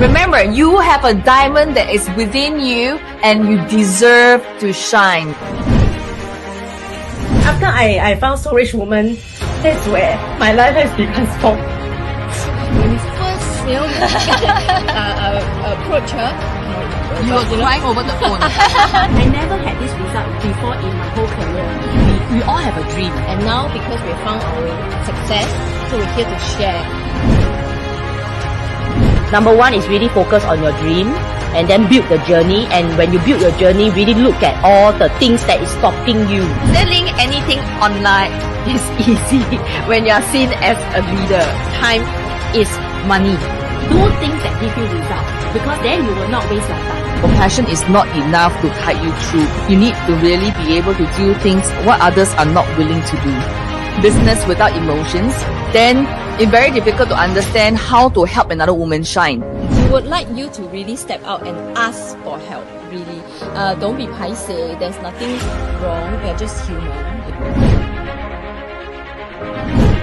Remember, you have a diamond that is within you and you deserve to shine. After I found So Rich Woman, that's where my life has been transformed. When we first, approach her, You were crying over the phone. I never had this result before in my whole career. we all have a dream, and now because we found our success, so we're here to share. Number one is really focus on your dream and then build the journey. And when you build your journey, really look at all the things that is stopping you. Selling anything online is easy when you are seen as a leader. Time is money. Do things that give you results, because then you will not waste your time. Compassion is not enough to tide you through. You need to really be able to do things what others are not willing to do. Business without emotions, then it's very difficult to understand how to help another woman shine. We would like you to really step out and ask for help, really. Don't be paiseh, there's nothing wrong, we are just human.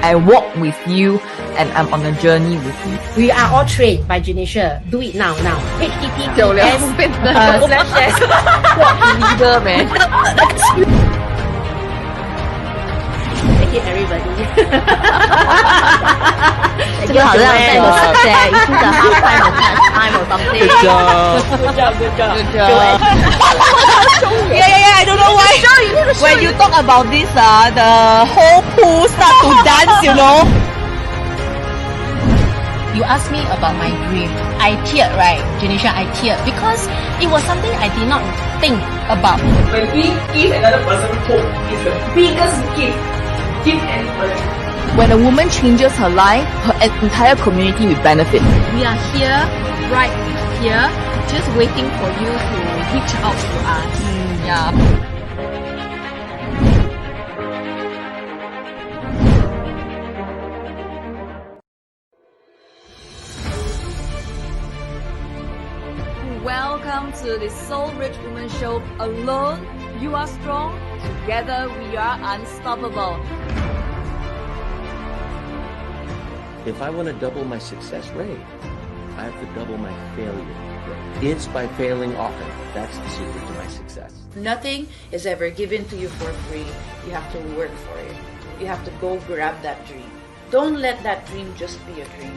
I walk with you and I'm on a journey with you. We are all trained by Janisha. Do it now. HTTPS // Leader, man. Thank you, everybody. 这个好像在我在 you took a half time or something. Good job. Good job. Yeah, I don't know why. When you talk about this, the whole pool start to dance, you know. You asked me about my dream. I teared, right, Janisha? I teared because it was something I did not think about. When we give another person hope, it's the biggest gift. Give anybody. When a woman changes her life, her entire community will benefit. We are here, right here, just waiting for you to reach out to us. Yeah. Welcome to the Soul Rich Woman Show. Alone, you are strong. Together, we are unstoppable. If I want to double my success rate, I have to double my failure rate. It's by failing often. That's the secret to my success. Nothing is ever given to you for free. You have to work for it. You have to go grab that dream. Don't let that dream just be a dream.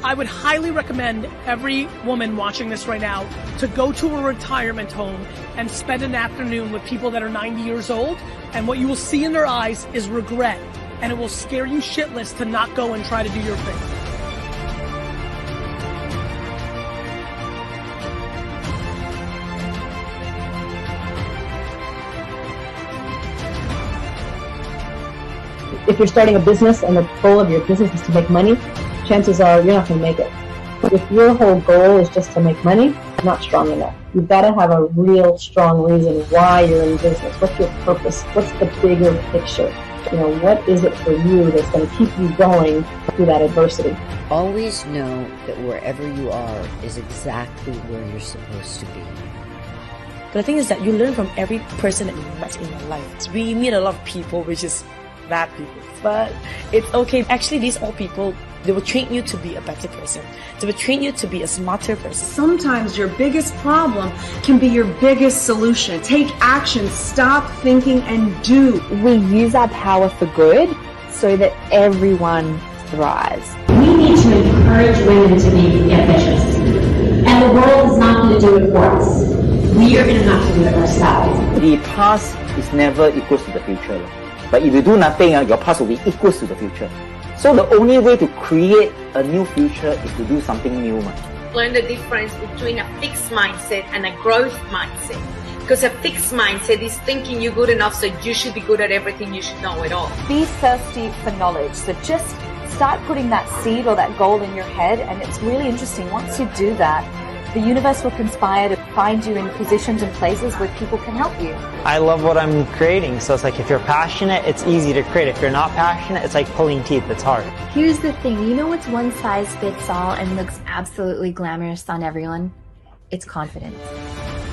I would highly recommend every woman watching this right now to go to a retirement home and spend an afternoon with people that are 90 years old, and what you will see in their eyes is regret, and it will scare you shitless to not go and try to do your thing. If you're starting a business and the goal of your business is to make money, chances are you're not going to make it. If your whole goal is just to make money, not strong enough. You've got to have a real strong reason why you're in business. What's your purpose? What's the bigger picture? You know, what is it for you that's going to keep you going through that adversity? Always know that wherever you are is exactly where you're supposed to be. But the thing is that you learn from every person that you met in your life. We meet a lot of people, which is bad people, but it's okay. Actually, these all people, they will train you to be a better person. They will train you to be a smarter person. Sometimes your biggest problem can be your biggest solution. Take action, stop thinking, and do. We use our power for good so that everyone thrives. We need to encourage women to be ambitious. And the world is not going to do it for us. We are going to have to do it ourselves. The past is never equals to the future. But if you do nothing, your past will be equals to the future. So the only way to create a new future is to do something new. Learn the difference between a fixed mindset and a growth mindset. Because a fixed mindset is thinking you're good enough, so you should be good at everything, you should know it all. Be thirsty for knowledge. So just start putting that seed or that goal in your head, and it's really interesting. Once you do that, the universe will conspire to find you in positions and places where people can help you. I love what I'm creating, so it's like if you're passionate, it's easy to create. If you're not passionate, it's like pulling teeth, it's hard. Here's the thing, you know what's one size fits all and looks absolutely glamorous on everyone? It's confidence.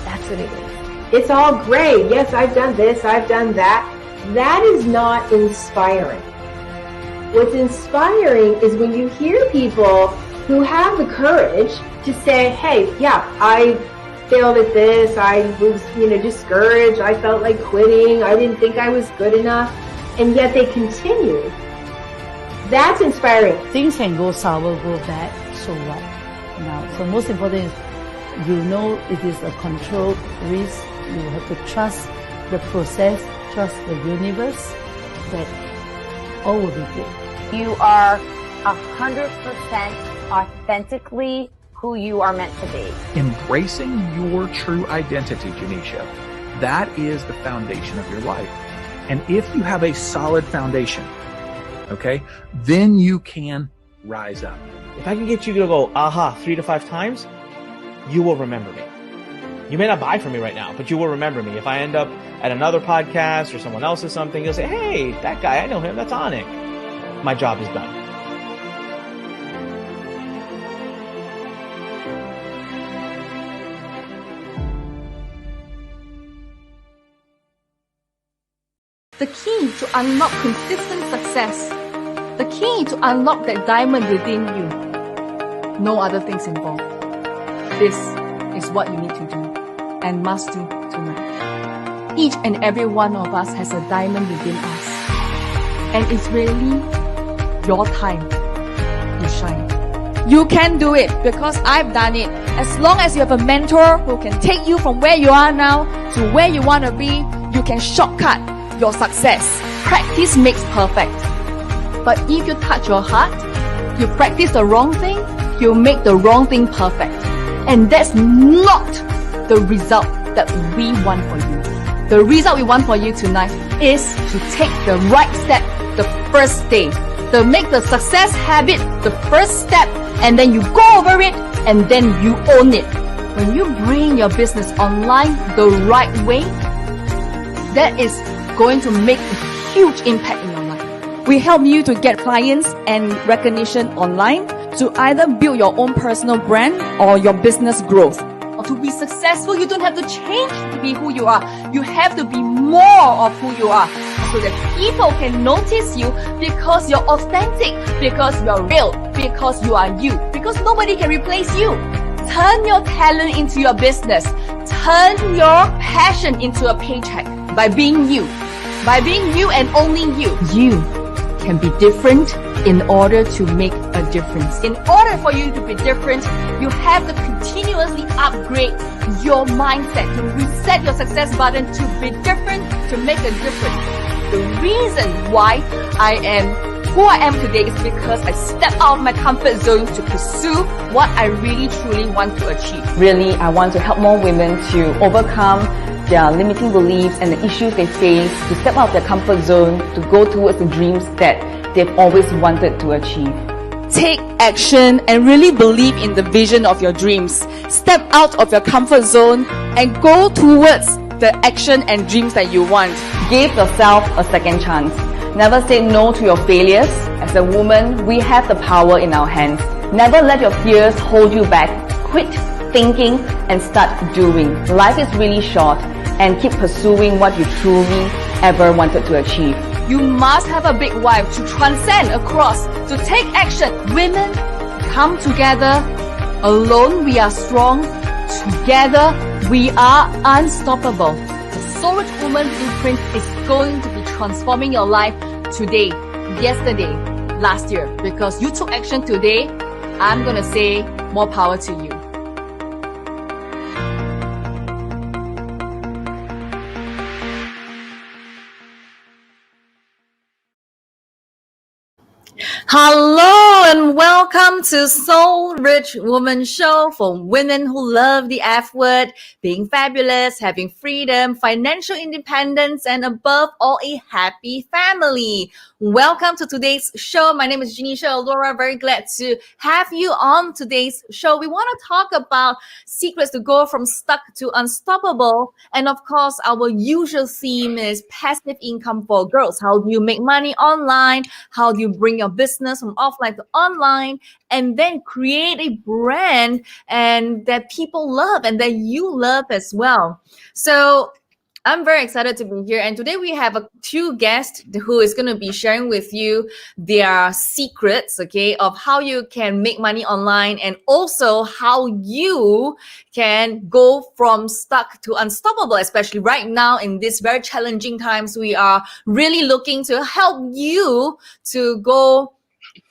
That's what it is. It's all great. Yes, I've done this, I've done that. That is not inspiring. What's inspiring is when you hear people who have the courage to say, hey, yeah, I failed at this, I was, discouraged, I felt like quitting, I didn't think I was good enough, and yet they continue. That's inspiring. Things can go sour, go bad, so what? Now, so most important is it is a controlled risk. You have to trust the process, trust the universe, that all will be good. You are 100% authentically who you are meant to be. Embracing your true identity, Janisha, that is the foundation of your life. And if you have a solid foundation, okay, then you can rise up. If I can get you to go, aha, 3 to 5 times, you will remember me. You may not buy from me right now, but you will remember me. If I end up at another podcast or someone else says something, you'll say, hey, that guy, I know him, that's Anik. My job is done. The key to unlock consistent success, the key to unlock that diamond within you, no other things involved. This is what you need to do and must do tonight. Each and every one of us has a diamond within us, and it's really your time to shine. You can do it because I've done it. As long as you have a mentor who can take you from where you are now to where you want to be, you can shortcut your success. Practice makes perfect. But if you touch your heart, you practice the wrong thing, you make the wrong thing perfect. And that's not the result that we want for you. The result we want for you tonight is to take the right step the first day. To make the success habit the first step, and then you go over it, and then you own it. When you bring your business online the right way, that is going to make a huge impact in your life. We help you to get clients and recognition online, to either build your own personal brand or your business growth. Or to be successful, you don't have to change to be who you are. You have to be more of who you are, so that people can notice you because you're authentic, because you're real, because you are you, because nobody can replace you. Turn your talent into your business. Turn your passion into a paycheck by being you. By being you and only you. You can be different in order to make a difference. In order for you to be different, you have to continuously upgrade your mindset, to reset your success button, to be different, to make a difference. The reason why I am who I am today is because I stepped out of my comfort zone to pursue what I really truly want to achieve. Really, I want to help more women to overcome their limiting beliefs and the issues they face, to step out of their comfort zone, to go towards the dreams that they've always wanted to achieve. Take action and really believe in the vision of your dreams. Step out of your comfort zone and go towards the action and dreams that you want. Give yourself a second chance. Never say no to your failures. As a woman, we have the power in our hands. Never let your fears hold you back. Quit thinking and start doing. Life is really short, and keep pursuing what you truly ever wanted to achieve. You must have a big why to transcend across, to take action. Women, come together. Alone we are strong. Together we are unstoppable. The Soul Rich Woman Blueprint is going to be transforming your life today, yesterday, last year. Because you took action today, I'm going to say more power to you. Hello and welcome to Soul Rich Woman Show for women who love the F word, being fabulous, having freedom, financial independence, and above all, a happy family. Welcome to today's show. My name is Janisha Alora. Very glad to have you on today's show. We want to talk about secrets to go from stuck to unstoppable. And of course, our usual theme is passive income for girls. How do you make money online? How do you bring your business from offline to online, and then create a brand and that people love and that you love as well? So I'm very excited to be here. And today we have two guests who is going to be sharing with you their secrets, okay, of how you can make money online and also how you can go from stuck to unstoppable, especially right now in these very challenging times. We are really looking to help you to go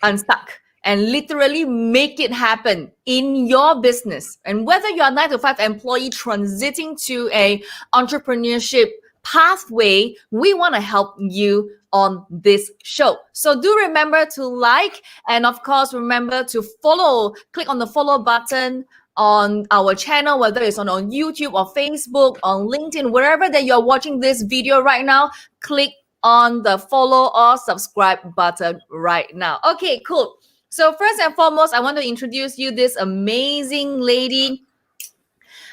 unstuck and literally make it happen in your business. And whether you're a 9 to 5 employee transiting to a entrepreneurship pathway, we want to help you on this show. So do remember to like, and of course, remember to follow, click on the follow button on our channel, whether it's on YouTube or Facebook, on LinkedIn, wherever that you're watching this video right now, click on the follow or subscribe button right now. Okay, cool. So first and foremost, I want to introduce you this amazing lady.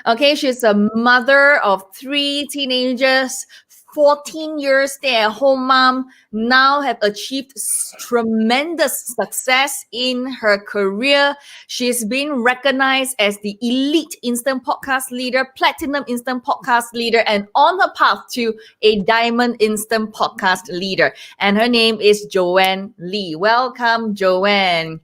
Okay, she's a mother of 3 teenagers, 14 years stay-at-home mom, now have achieved tremendous success in her career. She's been recognized as the elite instant podcast leader, platinum instant podcast leader, and on her path to a diamond instant podcast leader. And her name is Joanne Lee. Welcome, Joanne.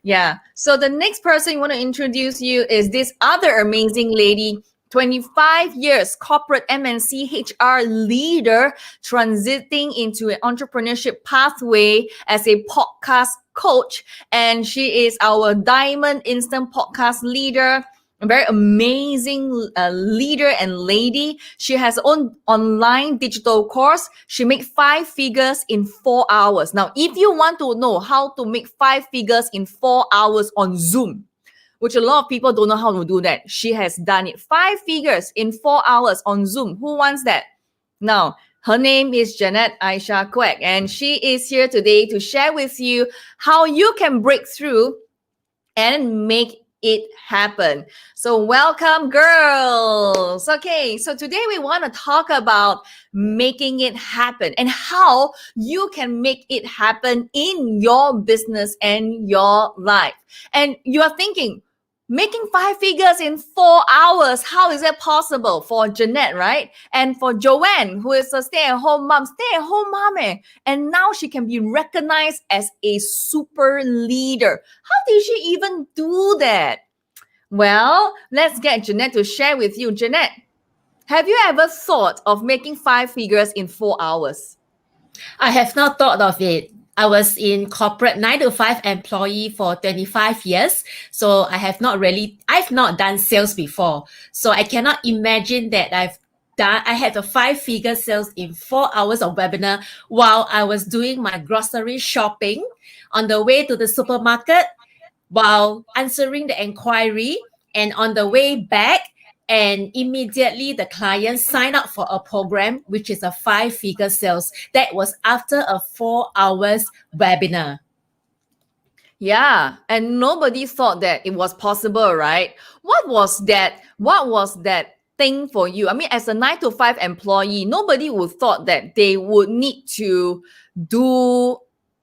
Yeah. So the next person I want to introduce you is this other amazing lady, 25 years corporate MNC HR leader, transiting into an entrepreneurship pathway as a podcast coach. And she is our diamond instant podcast leader. A very amazing leader and lady. She has her own online digital course. She made 5 figures in 4 hours. Now, if you want to know how to make 5 figures in 4 hours on Zoom, which a lot of people don't know how to do that, she has done it. 5 figures in 4 hours on Zoom. Who wants that? Now, her name is Jeanette Aisha Kwek, and she is here today to share with you how you can break through and make it happen. So welcome, girls. Okay, so today we want to talk about making it happen and how you can make it happen in your business and your life. And you are thinking, making 5 figures in 4 hours, how is that possible for Jeanette, right? And for Joanne, who is a stay-at-home mom, and now she can be recognized as a super leader. How did she even do that? Well, let's get Jeanette to share with you. Jeanette, have you ever thought of making 5 figures in 4 hours? I have not thought of it. I was in corporate 9 to 5 employee for 25 years. So I've not done sales before. So I cannot imagine that I had a 5-figure sales in 4 hours of webinar while I was doing my grocery shopping on the way to the supermarket, while answering the inquiry, and on the way back, and immediately the client signed up for a program, which is a 5-figure sales. That was after a 4 hours webinar. Yeah, and nobody thought that it was possible, right? What was that thing for you? I mean, as a 9 to 5 employee, nobody would thought that they would need to do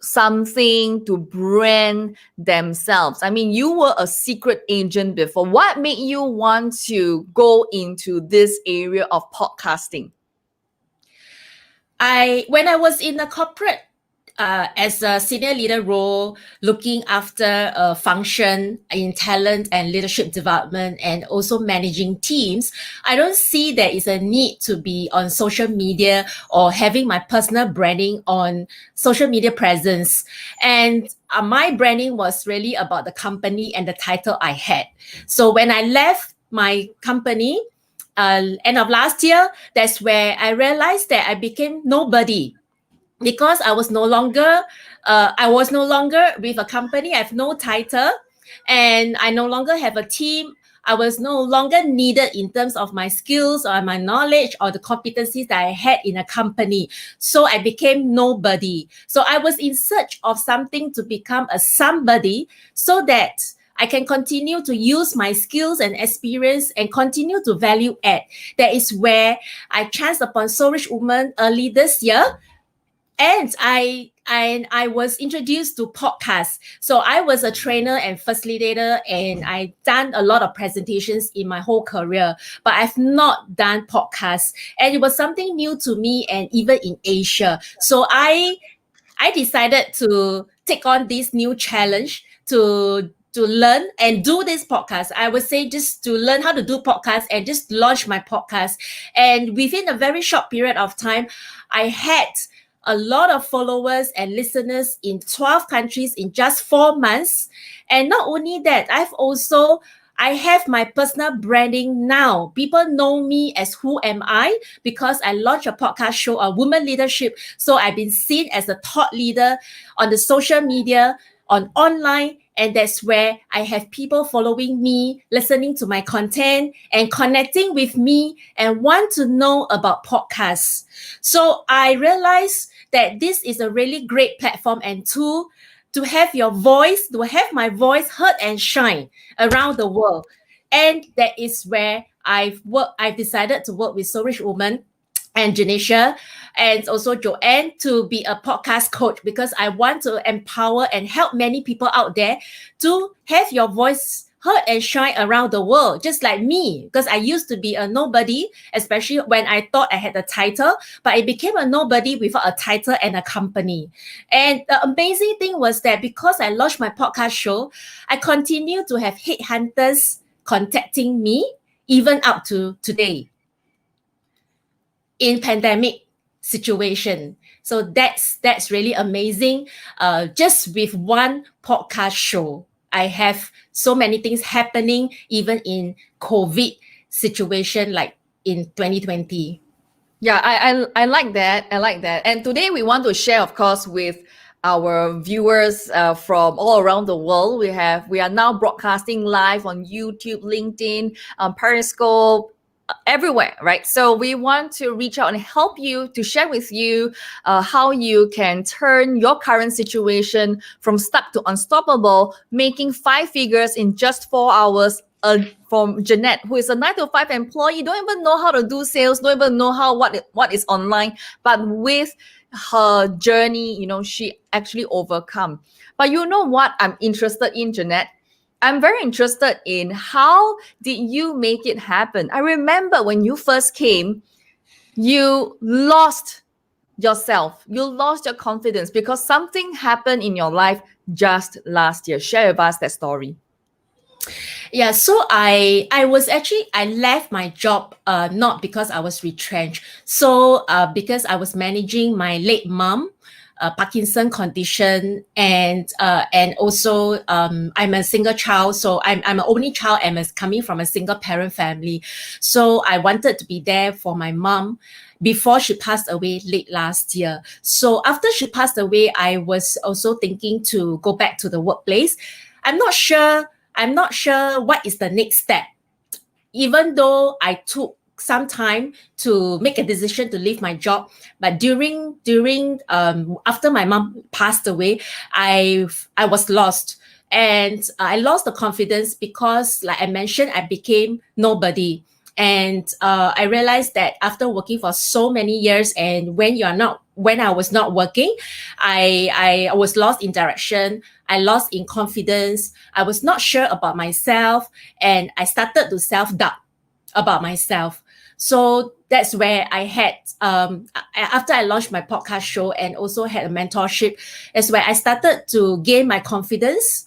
something to brand themselves. I mean, you were a secret agent before. What made you want to go into this area of podcasting? When I was in a corporate as a senior leader role, looking after a function in talent and leadership development and also managing teams, I don't see there is a need to be on social media or having my personal branding on social media presence. And my branding was really about the company and the title I had. So when I left my company, end of last year, that's where I realized that I became nobody. Because I was no longer with a company. I have no title, and I no longer have a team. I was no longer needed in terms of my skills or my knowledge or the competencies that I had in a company. So I became nobody. So I was in search of something to become a somebody, so that I can continue to use my skills and experience and continue to value add. That is where I chanced upon Soul Rich Woman early this year. And I and I was introduced to podcasts. So I was a trainer and facilitator, and I done a lot of presentations in my whole career, but I've not done podcasts, and it was something new to me, and even in Asia. So I decided to take on this new challenge to learn and do this podcast. I would say just to learn how to do podcasts and just launch my podcast. And within a very short period of time, I had a lot of followers and listeners in 12 countries in just 4 months. And not only that, I have my personal branding now. People know me as who am I because I launched a podcast show on women leadership. So I've been seen as a thought leader on the social media, on online, and that's where I have people following me, listening to my content, and connecting with me and want to know about podcasts. So I realized that this is a really great platform and tool to have your voice, to have my voice heard and shine around the world. And that is where I've decided to work with So Rich Woman and Janisha and also Joanne to be a podcast coach because I want to empower and help many people out there to have your voice heard and shine around the world, just like me, because I used to be a nobody, especially when I thought I had a title, but I became a nobody without a title and a company. And the amazing thing was that because I launched my podcast show, I continue to have headhunters contacting me even up to today in pandemic situation. So that's really amazing. Just with one podcast show, I have so many things happening even in COVID situation like in 2020. Yeah, I like that. I like that. And today we want to share, of course, with our viewers from all around the world. We are now broadcasting live on YouTube, LinkedIn, Periscope, everywhere, right? So we want to reach out and help you to share with you how you can turn your current situation from stuck to unstoppable, making 5 figures in just 4 hours. From Jeanette, who is a 9 to 5 employee, don't even know how to do sales, don't even know what is online, but with her journey, she actually overcome. But you know what I'm interested in, Jeanette? I'm very interested in how did you make it happen? I remember when you first came, you lost yourself. You lost your confidence because something happened in your life just last year. Share with us that story. Yeah, so I left my job not because I was retrenched. So because I was managing my late mom, Parkinson condition, and also I'm a single child, so I'm an only child and is coming from a single parent family. So I wanted to be there for my mom before she passed away late last year. So after she passed away, I was also thinking to go back to the workplace. I'm not sure what is the next step. Even though I took some time to make a decision to leave my job, but during after my mom passed away, I was lost. And I lost the confidence because, like I mentioned, I became nobody. And I realized that after working for so many years, and when I was not working, I was lost in direction. I lost in confidence. I was not sure about myself, and I started to self-doubt about myself. So that's where I had, after I launched my podcast show and also had a mentorship, is where I started to gain my confidence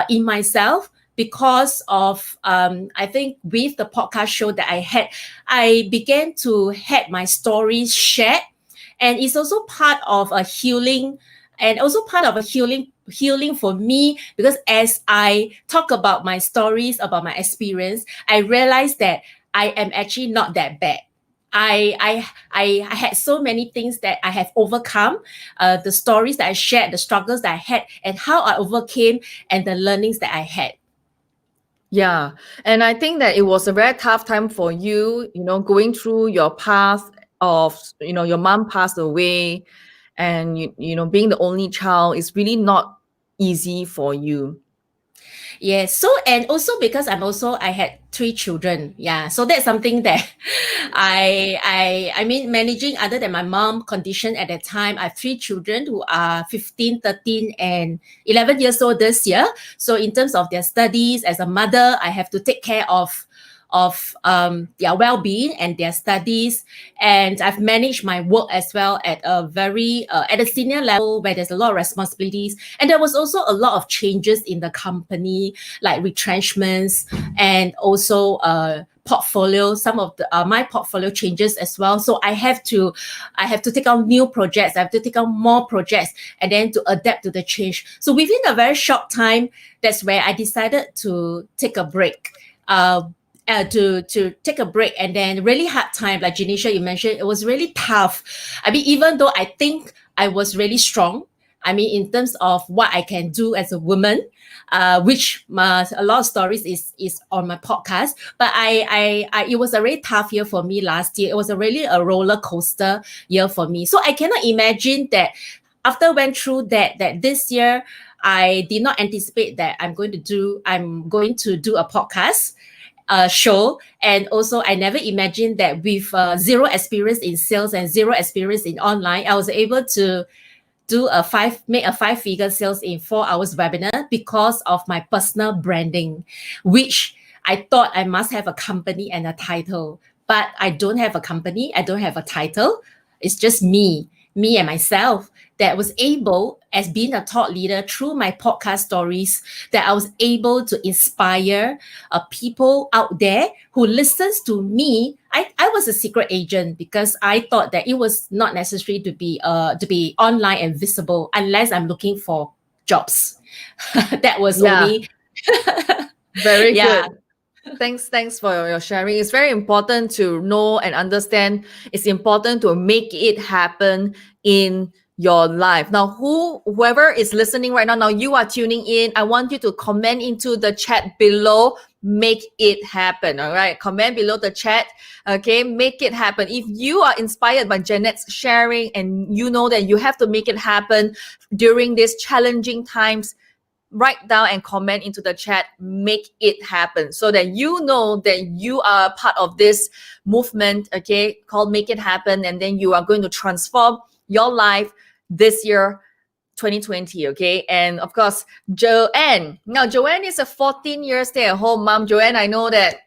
in myself because of, I think with the podcast show that I had, I began to have my stories shared. And it's also part of a healing healing for me, because as I talk about my stories, about my experience, I realized that I am actually not that bad. I had so many things that I have overcome, the stories that I shared, the struggles that I had, and how I overcame, and the learnings that I had. Yeah. And I think that it was a very tough time for you, going through your path of, your mom passed away, and, being the only child is really not easy for you. Yes. So, and also because I had 3 children. Yeah. So that's something that I mean, managing other than my mom condition at that time, I have 3 children who are 15, 13, and 11 years old this year. So in terms of their studies as a mother, I have to take care of their well-being and their studies, and I've managed my work as well at a very at a senior level where there's a lot of responsibilities, and there was also a lot of changes in the company, like retrenchments and also portfolio, some of the my portfolio changes as well. So I have to take on new projects, I have to take on more projects, and then to adapt to the change. So within a very short time, that's where I decided to take a break. To take a break, and then really hard time, like Janisha, you mentioned, it was really tough. I mean, even though I think I was really strong, I mean, in terms of what I can do as a woman, which a lot of stories is on my podcast. But it was a really tough year for me last year. It was really a roller coaster year for me. So I cannot imagine that after went through that this year, I did not anticipate that I'm going to do a podcast show. And also I never imagined that with zero experience in sales and zero experience in online, I was able to make a 5-figure sales in 4 hours webinar because of my personal branding, which I thought I must have a company and a title. But I don't have a company, I don't have a title. It's just me and myself, that was able, as being a thought leader through my podcast stories, that I was able to inspire people out there who listens to me. I was a secret agent because I thought that it was not necessary to be online and visible unless I'm looking for jobs. That was only Very yeah. good. Thanks for your sharing. It's very important to know and understand. It's important to make it happen in your life. Now, whoever is listening right now, you are tuning in. I want you to comment into the chat below. Make it happen. All right. Comment below the chat. Okay. Make it happen. If you are inspired by Jeanette's sharing and you know that you have to make it happen during these challenging times, write down and comment into the chat, make it happen, so that you know that you are part of this movement, okay, called Make It Happen. And then you are going to transform your life this year, 2020, okay? And of course, Joanne. Now, Joanne is a 14-year stay-at-home mom. Joanne, I know that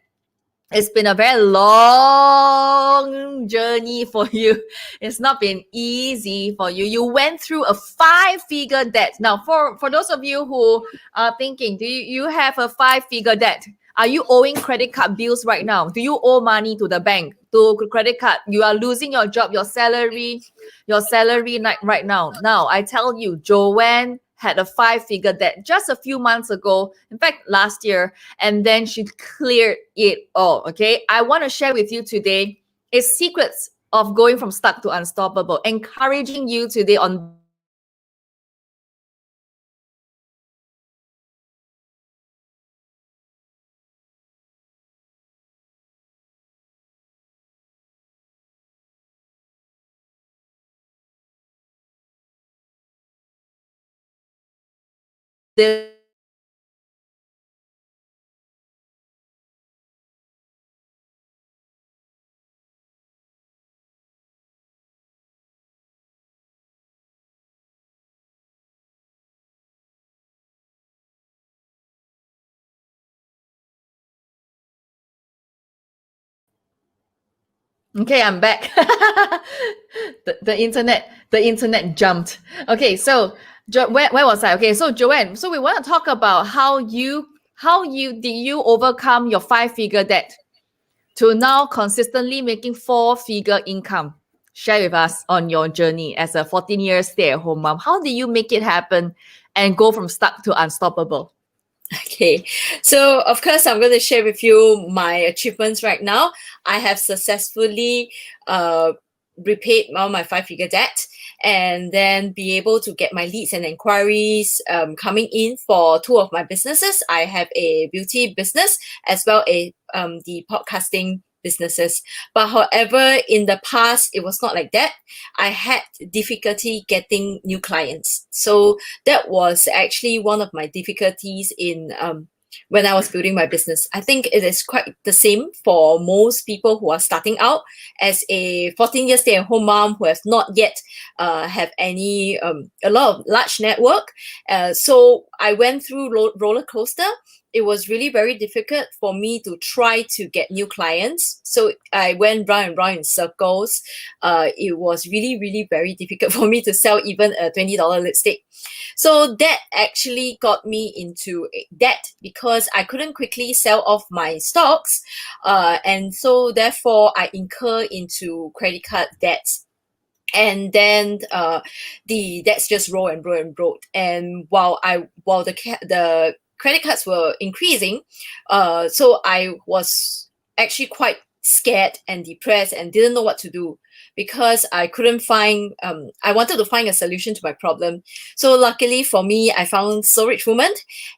it's been a very long journey for you. It's not been easy for you. You went through a 5-figure debt. Now, for those of you who are thinking, do you have a 5-figure debt? Are you owing credit card bills right now? Do you owe money to the bank, to credit card? You are losing your job, your salary right now. Now, I tell you, Joanne had a 5-figure debt just a few months ago. In fact, last year. And then she cleared it all, okay? I want to share with you today is secrets of going from stuck to unstoppable, encouraging you today on this. Okay, I'm back. The internet jumped. Okay, so where was I? Okay, so Joanne, so we want to talk about how you did you overcome your 5-figure debt to now consistently making 4-figure income. Share with us on your journey as a 14-year stay-at-home mom. How did you make it happen and go from stuck to unstoppable? Okay, so of course, I'm going to share with you my achievements right now. I have successfully repaid all my 5-figure debt, and then be able to get my leads and inquiries coming in for 2 of my businesses. I have a beauty business as well as the podcasting businesses. But however, in the past, it was not like that. I had difficulty getting new clients. So that was actually one of my difficulties in when I was building my business. I think it is quite the same for most people who are starting out as a 14-year stay-at-home mom who has not yet have any a lot of large network. So I went through roller coaster. It was really very difficult for me to try to get new clients. So I went round and round in circles. It was really, really very difficult for me to sell even a $20 lipstick. So that actually got me into debt because I couldn't quickly sell off my stocks. And so therefore I incur into credit card debts. And then the debts just roll and roll and roll. And while the credit cards were increasing, so I was actually quite scared and depressed and didn't know what to do because I couldn't find, I wanted to find a solution to my problem. So luckily for me, I found Soul Rich Woman.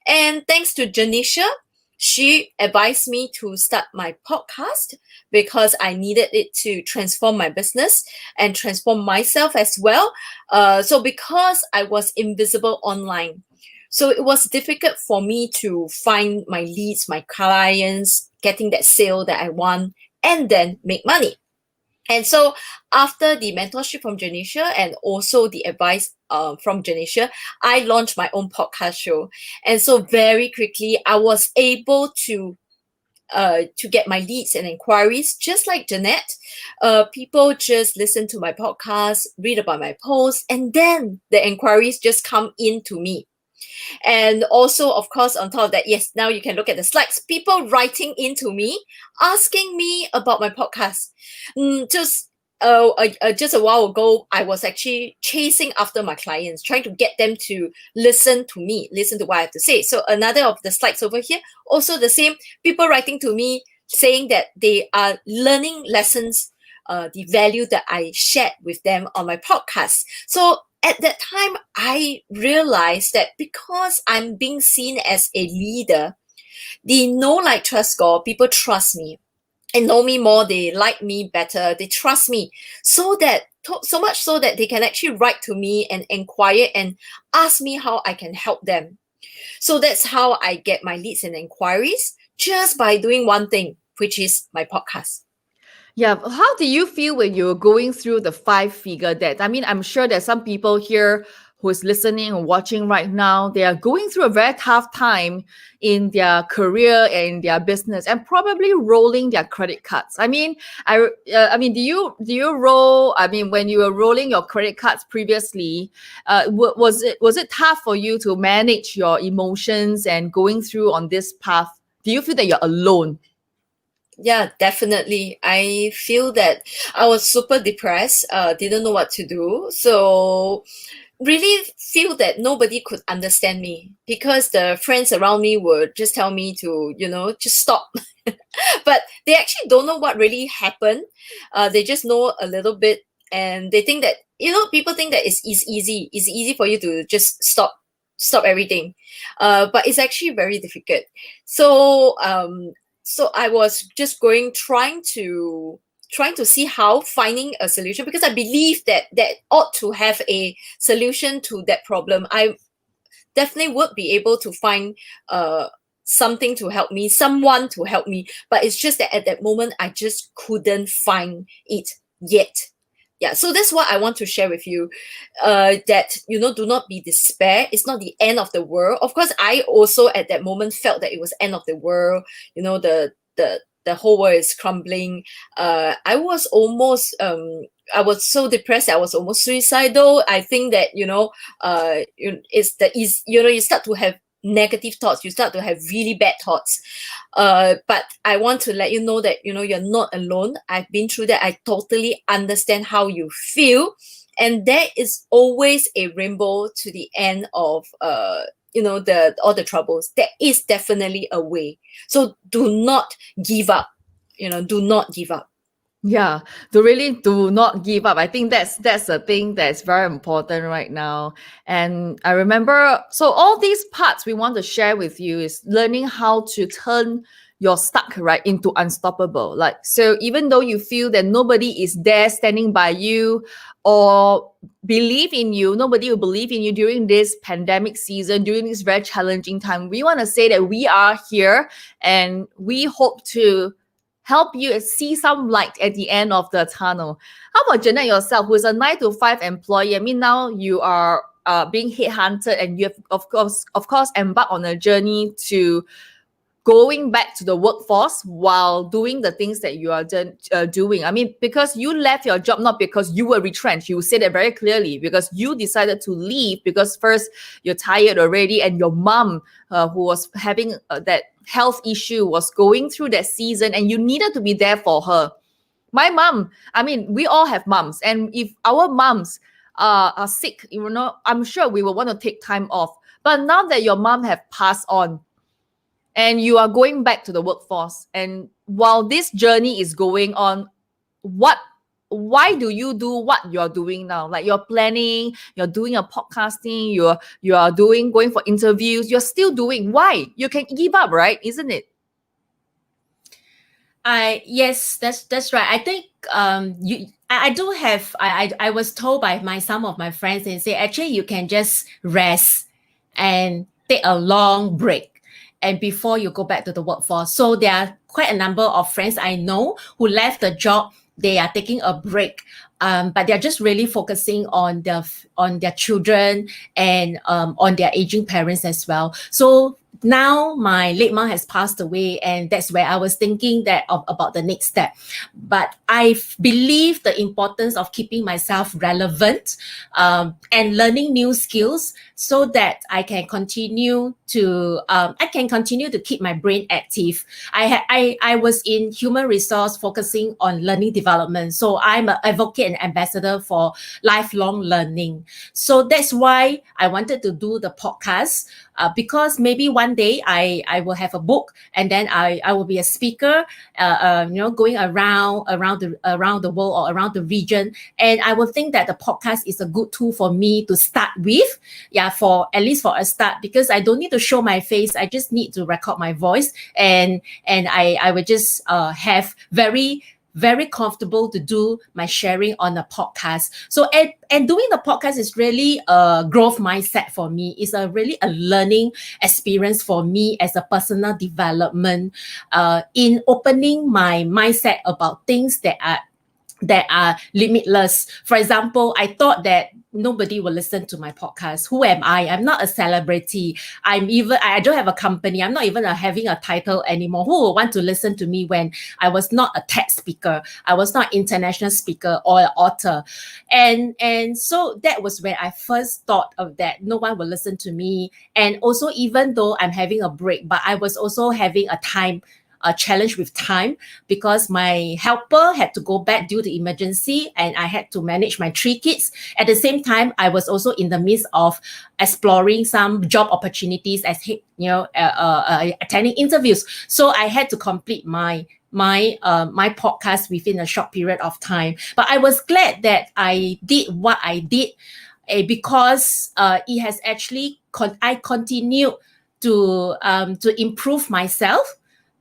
And thanks to Janisha, she advised me to start my podcast because I needed it to transform my business and transform myself as well. So because I was invisible online, so it was difficult for me to find my leads, my clients, getting that sale that I want, and then make money. And so after the mentorship from Janisha and also the advice from Janisha, I launched my own podcast show. And so very quickly, I was able to get my leads and inquiries, just like Jeanette. People just listen to my podcast, read about my posts, and then the inquiries just come in to me. And also, of course, on top of that, yes, now you can look at the slides. People writing into me, asking me about my podcast. Just a while ago, I was actually chasing after my clients, trying to get them to listen to me, listen to what I have to say. So another of the slides over here, also the same, people writing to me saying that they are learning lessons, the value that I shared with them on my podcast. So at that time, I realized that because I'm being seen as a leader, the know, like, trust score, people trust me and know me more, they like me better, they trust me, so much so that they can actually write to me and inquire and ask me how I can help them. So that's how I get my leads and inquiries, just by doing one thing, which is my podcast. Yeah, how do you feel when you're going through the 5-figure debt? I mean, I'm sure there's some people here who is listening and watching right now. They are going through a very tough time in their career and their business, and probably rolling their credit cards. I mean, do you roll? I mean, when you were rolling your credit cards previously, was it tough for you to manage your emotions and going through on this path? Do you feel that you're alone? Yeah, definitely. I feel that I was super depressed, didn't know what to do. So really feel that nobody could understand me because the friends around me would just tell me to, just stop. But they actually don't know what really happened. They just know a little bit, and they think that, people think that it's easy. It's easy for you to just stop everything. But it's actually very difficult. So I was just trying to see how finding a solution, because I believe that ought to have a solution to that problem. I definitely would be able to find something to help me, someone to help me, but it's just that at that moment I just couldn't find it yet. Yeah, so that's what I want to share with you, that, do not be despair. It's not the end of the world. Of course, I also at that moment felt that it was end of the world. The whole world is crumbling. I was almost, I was so depressed. I was almost suicidal. I think that, you start to have negative thoughts. You start to have really bad thoughts. But I want to let you know that, you're not alone. I've been through that. I totally understand how you feel. And there is always a rainbow to the end of, all the troubles. There is definitely a way. So do not give up. Do not give up. Yeah, really do not give up. I think that's the thing that's very important right now. And I remember, so all these parts we want to share with you is learning how to turn you're stuck, right, into unstoppable. Like, so even though you feel that nobody is there standing by you or believe in you, nobody will believe in you during this pandemic season, during this very challenging time, we want to say that we are here and we hope to help you see some light at the end of the tunnel. How about Jeanette yourself, who is a 9 to 5 employee? I mean, now you are being headhunted and you have, of course, embarked on a journey to going back to the workforce while doing the things that you are doing. I mean, because you left your job not because you were retrenched. You said it very clearly, because you decided to leave because first you're tired already, and your mom, who was having that health issue, was going through that season, and you needed to be there for her. My mom, I mean, we all have moms, and if our moms are sick, you know, I'm sure we will want to take time off. But now that your mom have passed on, and you are going back to the workforce, and while this journey is going on, why do you do what you're doing now? Like, you're planning, you're doing a podcasting, you are going for interviews, you're still doing. Why? You can give up, right? Isn't it? Yes, that's right. I think I do have I was told by some of my friends, and say actually you can just rest and take a long break and before you go back to the workforce. So there are quite a number of friends I know who left the job. They are taking a break, but they're just really focusing on their children and on their aging parents as well. So now my late mom has passed away, and that's where I was thinking that about the next step. But I believe the importance of keeping myself relevant and learning new skills so that I can continue to keep my brain active. I was in human resource focusing on learning development, so I'm an advocate and ambassador for lifelong learning. So that's why I wanted to do the podcast. Because maybe one day I will have a book, and then I will be a speaker, going around the world or around the region, and I will think that the podcast is a good tool for me to start with, for at least for a start, because I don't need to show my face. I just need to record my voice, and I will just have very comfortable to do my sharing on a podcast. So and doing the podcast is really a growth mindset for me. It's really a learning experience for me as a personal development, in opening my mindset about things that are limitless. For example, I thought that nobody will listen to my podcast. Who am I? I'm not a celebrity. I don't have a company. I'm not even having a title anymore. Who will want to listen to me when I was not a TED speaker? I was not an international speaker or an author. And so that was when I first thought of that. No one will listen to me. And also, even though I'm having a break, but I was also having a challenge with time, because my helper had to go back due to emergency, and I had to manage my 3 kids. At the same time, I was also in the midst of exploring some job opportunities as attending interviews. So I had to complete my podcast within a short period of time. But I was glad that I did what I did, because it has actually I continued to improve myself.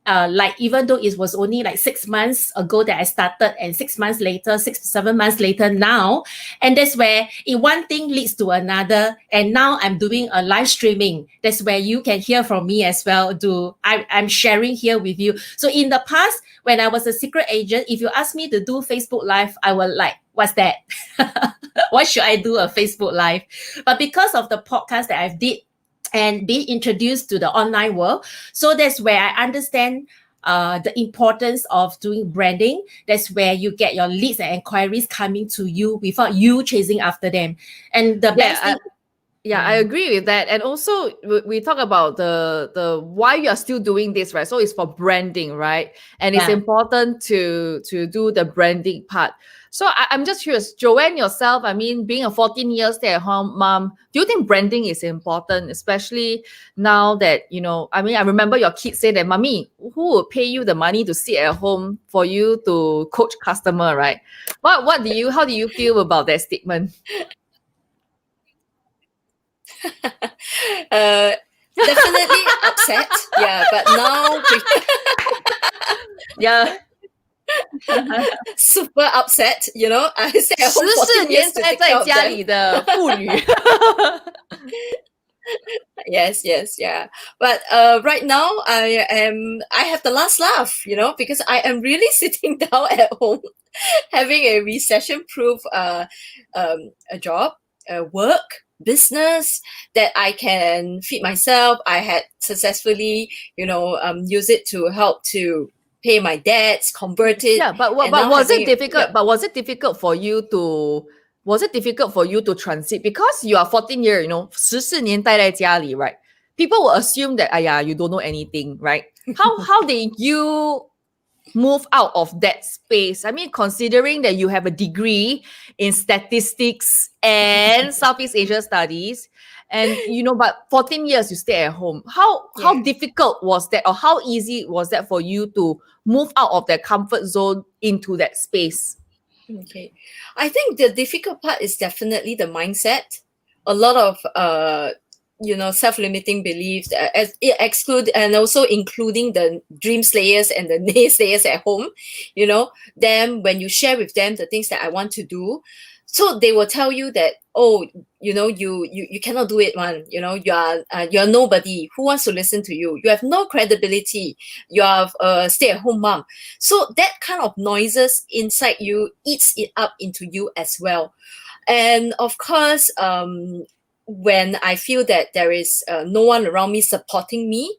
Like, even though it was only like 6 months ago that I started, and 6 months later, 6 to 7 months later now, and that's where one thing leads to another. And now I'm doing a live streaming. That's where you can hear from me as well. I'm sharing here with you. So in the past, when I was a secret agent, if you ask me to do Facebook Live, I will like, what's that? Why should I do a Facebook Live? But because of the podcast that I've did, and be introduced to the online world. So that's where I understand the importance of doing branding. That's where you get your leads and inquiries coming to you without you chasing after them. And the best thing... I agree with that. And also, we talk about the why you are still doing this, right? So it's for branding, right? And it's important to do the branding part. So I'm just curious, Joanne, yourself, I mean, being a 14-year stay-at-home mom, do you think branding is important, especially now that, I mean, I remember your kids say that, Mommy, who will pay you the money to sit at home for you to coach customer, right? How do you feel about that statement? Definitely upset. Yeah, but now Yeah. super upset, you know. I stay at home 14 14 years to take care of them. 年待在家里的妇女。 Yes, yes, yeah. But right now I have the last laugh, you know, because I am really sitting down at home having a recession-proof a job, work, business that I can feed myself. I had successfully, you know, use it to help to pay my debts, convert it. Yeah, but and now was it having- difficult? yeah. But was it difficult for you to? Was it difficult for you to transit because you are 14 years, you know, 14年待在家里, right? People will assume that, you don't know anything, right? How did you move out of that space? I mean, considering that you have a degree in statistics and Southeast Asia studies, and you know, but 14 years you stay at home. How difficult was that, or how easy was that for you to move out of that comfort zone into that space? Okay. I think the difficult part is definitely the mindset. A lot of you know, self-limiting beliefs, as it exclude, and also including the dream slayers and the naysayers at home, you know. Then when you share with them the things that I want to do, so they will tell you that, oh, you know, you cannot do it, man. You know, you're nobody. Who wants to listen to you? You have no credibility. You are a stay-at-home mom. So that kind of noises inside you eats it up into you as well. And of course, when I feel that there is no one around me supporting me,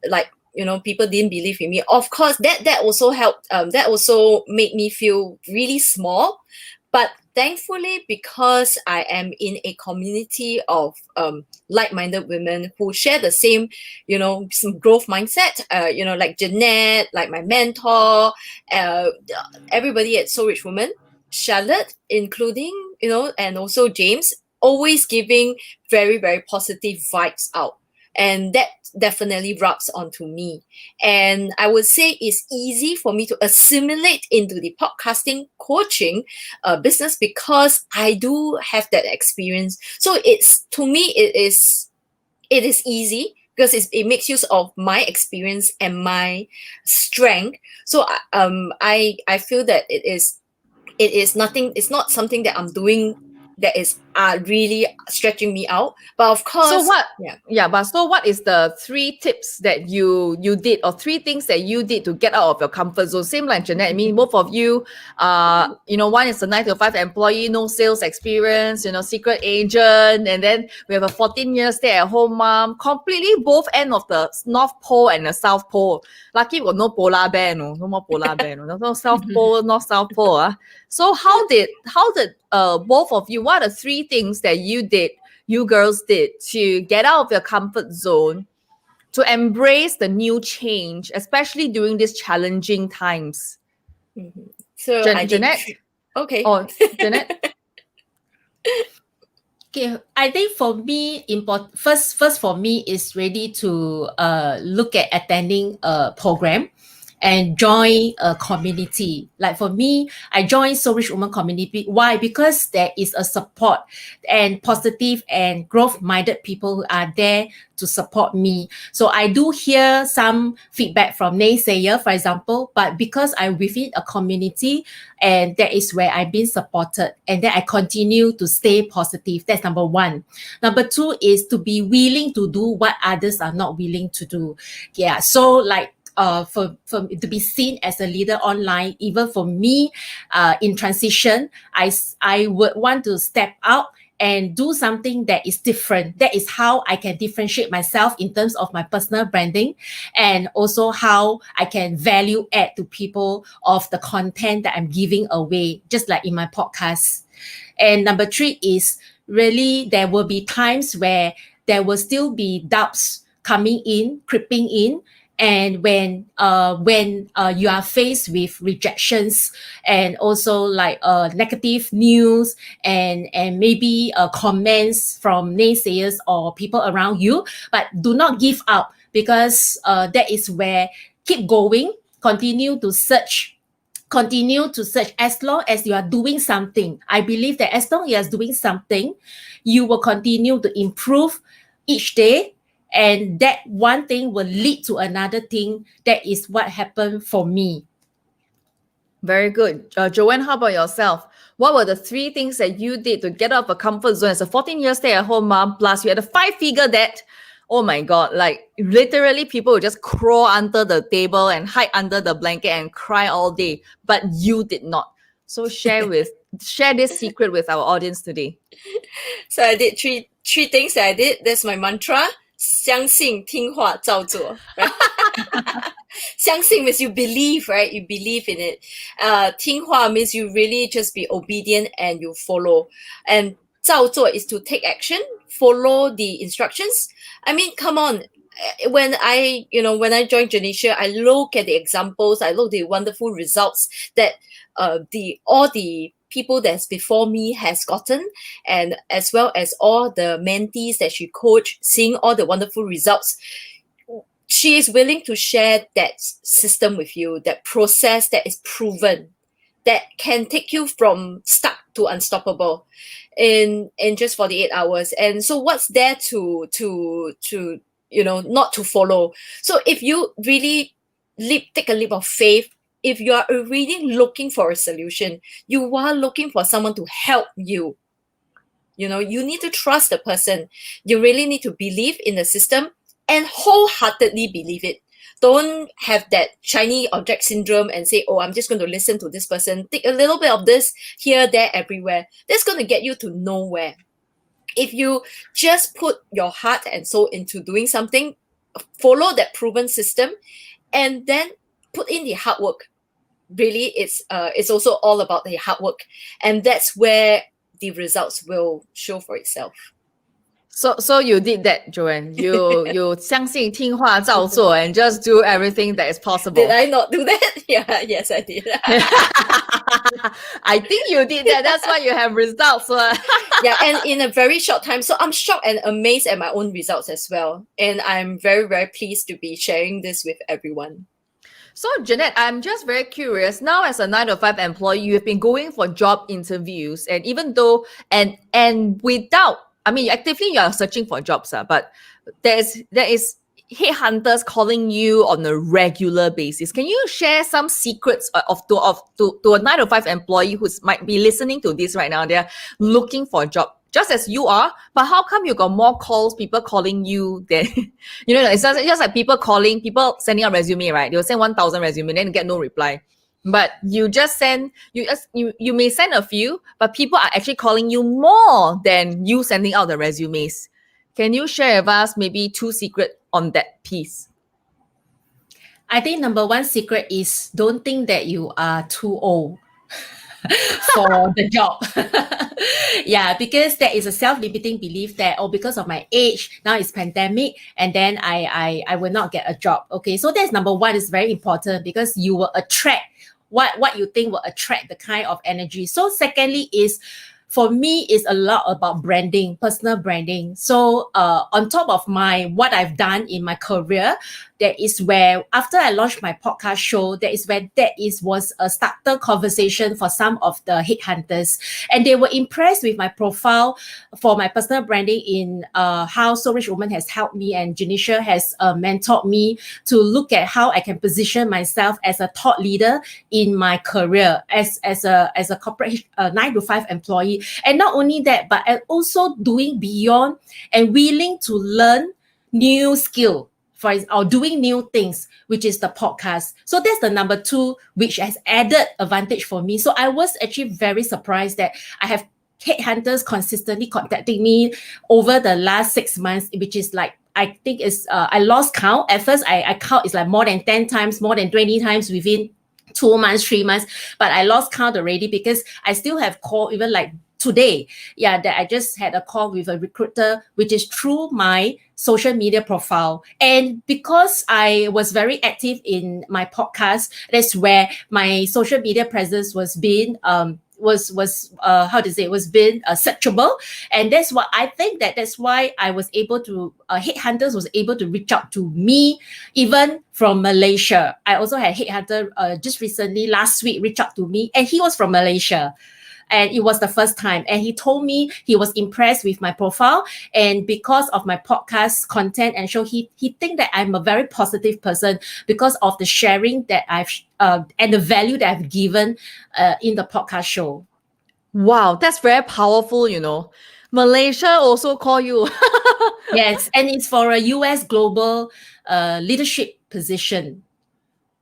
like, you know, people didn't believe in me, of course that also helped. That also made me feel really small. But thankfully, because I am in a community of like-minded women who share the same, you know, some growth mindset, you know, like Jeanette, like my mentor, everybody at So Rich Woman, Charlotte, including, you know, and also James, always giving very, very positive vibes out. And that definitely rubs onto me. And I would say it's easy for me to assimilate into the podcasting coaching business because I do have that experience. So it's, to me, it is easy because it makes use of my experience and my strength. So I feel that it is nothing. It's not something that I'm doing that is really stretching me out. But of course, So what? Yeah. But so what is the 3 tips that you did, or 3 things that you did to get out of your comfort zone? Same like Jeanette. I mean, both of you, you know, one is a 9-to-5 employee, no sales experience, you know, secret agent, and then we have a 14-year stay-at-home mom. Completely both end of the North Pole and the South Pole. Lucky we got no polar bear, no more polar bear, no South Pole, North South Pole. So how did both of you? What are 3 things that you girls did to get out of your comfort zone, to embrace the new change, especially during these challenging times? So I did Jeanette? Okay. Oh, Jeanette? Okay, I think for me, first for me is really to look at attending a program and join a community. Like for me, I joined So Rich Woman community. Why? Because there is a support and positive and growth-minded people who are there to support me. So I do hear some feedback from naysayer, for example, but because I'm within a community, and that is where I've been supported, and then I continue to stay positive. That's number 1. Number 2 is to be willing to do what others are not willing to do. Yeah. So like for to be seen as a leader online, even for me, in transition, I would want to step out and do something that is different. That is how I can differentiate myself in terms of my personal branding, and also how I can value add to people of the content that I'm giving away, just like in my podcast. And number 3 is really there will be times where there will still be doubts coming in, creeping in. And when you are faced with rejections and also like negative news and maybe comments from naysayers or people around you, but do not give up, because that is where keep going, continue to search as long as you are doing something. I believe that as long as you are doing something, you will continue to improve each day. And that one thing will lead to another thing. That is what happened for me. Very good. Joanne, how about yourself? What were the 3 things that you did to get out of a comfort zone as a 14-year stay-at-home mom, plus you had a 5-figure debt? Oh my God, like literally people would just crawl under the table and hide under the blanket and cry all day, but you did not. So share this secret with our audience today. So I did three things that I did. That's my mantra. 相信听话照做 right? 相信 means you believe, right? You believe in it. 听话 means you really just be obedient and you follow. And 照做 is to take action, follow the instructions. I mean, come on. When I joined Janisha, I look at the examples, I look at the wonderful results that all the people that's before me has gotten, and as well as all the mentees that she coached, seeing all the wonderful results. She is willing to share that system with you, that process that is proven, that can take you from stuck to unstoppable in just 48 hours. And so what's there to not to follow? So if you really take a leap of faith, if you are really looking for a solution, you are looking for someone to help you. You need to trust the person. You really need to believe in the system and wholeheartedly believe it. Don't have that shiny object syndrome and say, oh, I'm just going to listen to this person. Take a little bit of this here, there, everywhere. That's going to get you to nowhere. If you just put your heart and soul into doing something, follow that proven system, and then put in the hard work. Really, it's also all about the hard work, and that's where the results will show for itself. So you did that, Joanne. You 相信听话照做 and just do everything that is possible. Did I not do that? Yeah, yes, I did. I think you did that. That's why you have results. Yeah, and in a very short time. So I'm shocked and amazed at my own results as well. And I'm very, very pleased to be sharing this with everyone. So Jeanette, I'm just very curious. Now, as a 9-to-5 employee, you have been going for job interviews, and even though and without, I mean, actively you are searching for jobs, but there is headhunters calling you on a regular basis. Can you share some secrets to a 9-to-5 employee who might be listening to this right now? They're looking for a job, just as you are, but how come you got more calls, people calling you than, it's just like people sending a resume, right? They'll send 1,000 resume, then get no reply. But you may send a few, but people are actually calling you more than you sending out the resumes. Can you share with us maybe 2 secrets on that piece? I think number 1 secret is don't think that you are too old for the job. Yeah, because there is a self-limiting belief that, because of my age, now it's pandemic, and then I will not get a job. Okay, so that's number 1 is very important, because you will attract what you think will attract the kind of energy. So secondly is, for me, is a lot about branding, personal branding. So on top of what I've done in my career, that is where, after I launched my podcast show, was a starter conversation for some of the headhunters. And they were impressed with my profile for my personal branding in how So Rich Woman has helped me, and Janisha has mentored me to look at how I can position myself as a thought leader in my career as a corporate 9-to-5 employee. And not only that, but also doing beyond and willing to learn new skill or doing new things, which is the podcast. So that's the number 2, which has added advantage for me. So I was actually very surprised that I have headhunters consistently contacting me over the last 6 months, which is like, I think is I lost count. At first I count it's like more than 10 times, more than 20 times within 2 months, 3 months, but I lost count already, because I still have call, even like today, that I just had a call with a recruiter, which is through my social media profile. And because I was very active in my podcast, that's where my social media presence was being searchable. And that's what I think that's why I was able to, headhunters was able to reach out to me, even from Malaysia. I also had headhunter just recently, last week, reach out to me, and he was from Malaysia. And it was the first time. And he told me he was impressed with my profile. And because of my podcast content and show, he think that I'm a very positive person because of the sharing that I've and the value that I've given in the podcast show. Wow, that's very powerful, Malaysia also call you. Yes, and it's for a US global leadership position.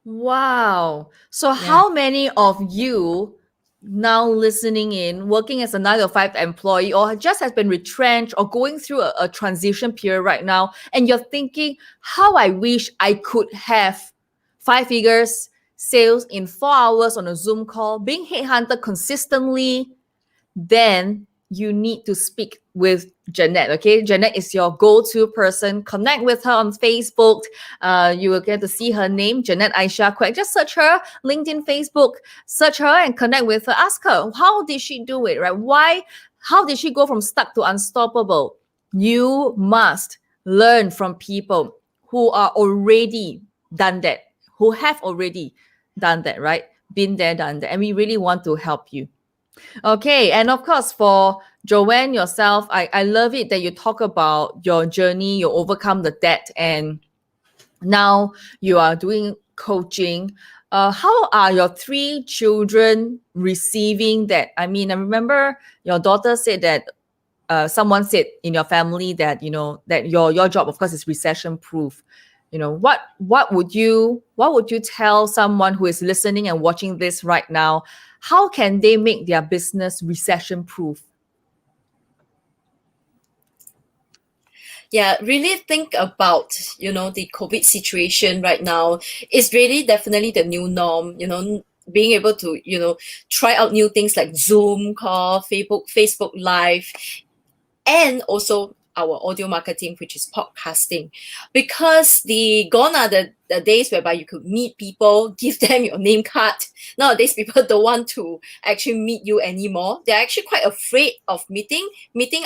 Wow. So how many of you now listening in, working as a 9 to 5 employee or just has been retrenched or going through a transition period right now, and you're thinking, how I wish I could have 5 figures sales in 4 hours on a Zoom call, being headhunted consistently, then you need to speak with Jeanette, okay? Jeanette is your go-to person. Connect with her on Facebook. You will get to see her name, Jeanette Aisha Kwek. Just search her, LinkedIn, Facebook, search her and connect with her. Ask her, how did she do it, right? How did she go from stuck to unstoppable? You must learn from people who are already done that, who have already done that, right? Been there, done that. And we really want to help you. Okay, and of course, for Joanne yourself, I love it that you talk about your journey, you overcome the debt, and now you are doing coaching. How are your 3 children receiving that? I mean, I remember your daughter said that someone said in your family that that your job, of course, is recession proof. What would you tell someone who is listening and watching this right now? How can they make their business recession proof? Yeah, really think about, the COVID situation right now is really definitely the new norm, being able to, try out new things like Zoom call, Facebook Live, and also our audio marketing, which is podcasting, because gone are the days whereby you could meet people, give them your name card. Nowadays, people don't want to actually meet you anymore. They're actually quite afraid of meeting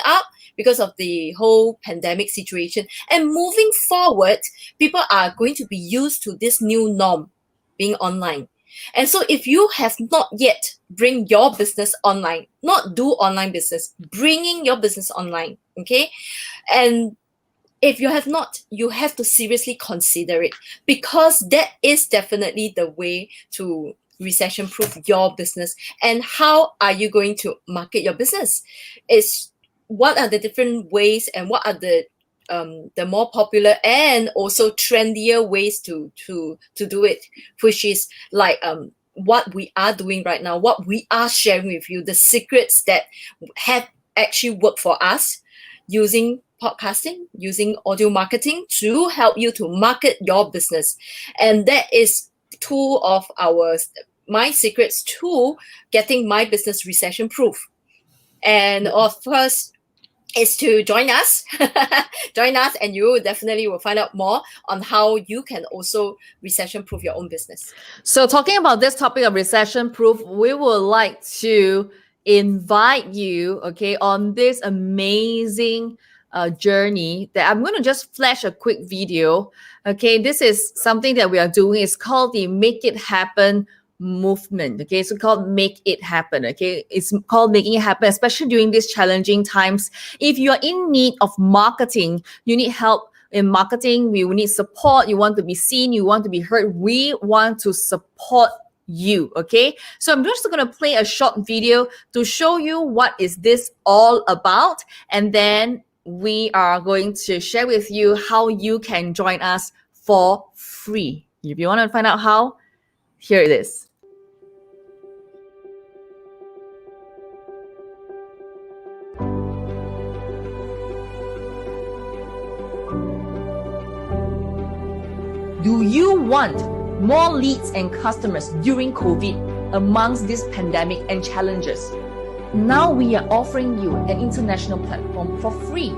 up because of the whole pandemic situation. And moving forward, people are going to be used to this new norm, being online. And so if you have not yet bring your business online, not do online business, bringing your business online, okay? And if you have not, you have to seriously consider it, because that is definitely the way to recession proof your business. And how are you going to market your business? What are the different ways and what are the more popular and also trendier ways to do it, which is like what we are doing right now, what we are sharing with you, the secrets that have actually worked for us, using podcasting, using audio marketing to help you to market your business. And that is 2 of my secrets to getting my business recession proof. And of course, is to join us, and you definitely will find out more on how you can also recession proof your own business. So talking about this topic of recession proof, we would like to invite you, okay, on this amazing journey that I'm going to just flash a quick video. Okay, this is something that we are doing. It's called the Make It Happen movement. Okay, so called Make It Happen. Okay, it's called Making It Happen, especially during these challenging times. If you're in need of marketing, you need help in marketing, we need support, you want to be seen, you want to be heard, we want to support you. Okay, so I'm just going to play a short video to show you what is this all about, and then we are going to share with you how you can join us for free. If you want to find out how, here it is. Do you want more leads and customers during COVID amongst this pandemic and challenges? Now we are offering you an international platform for free,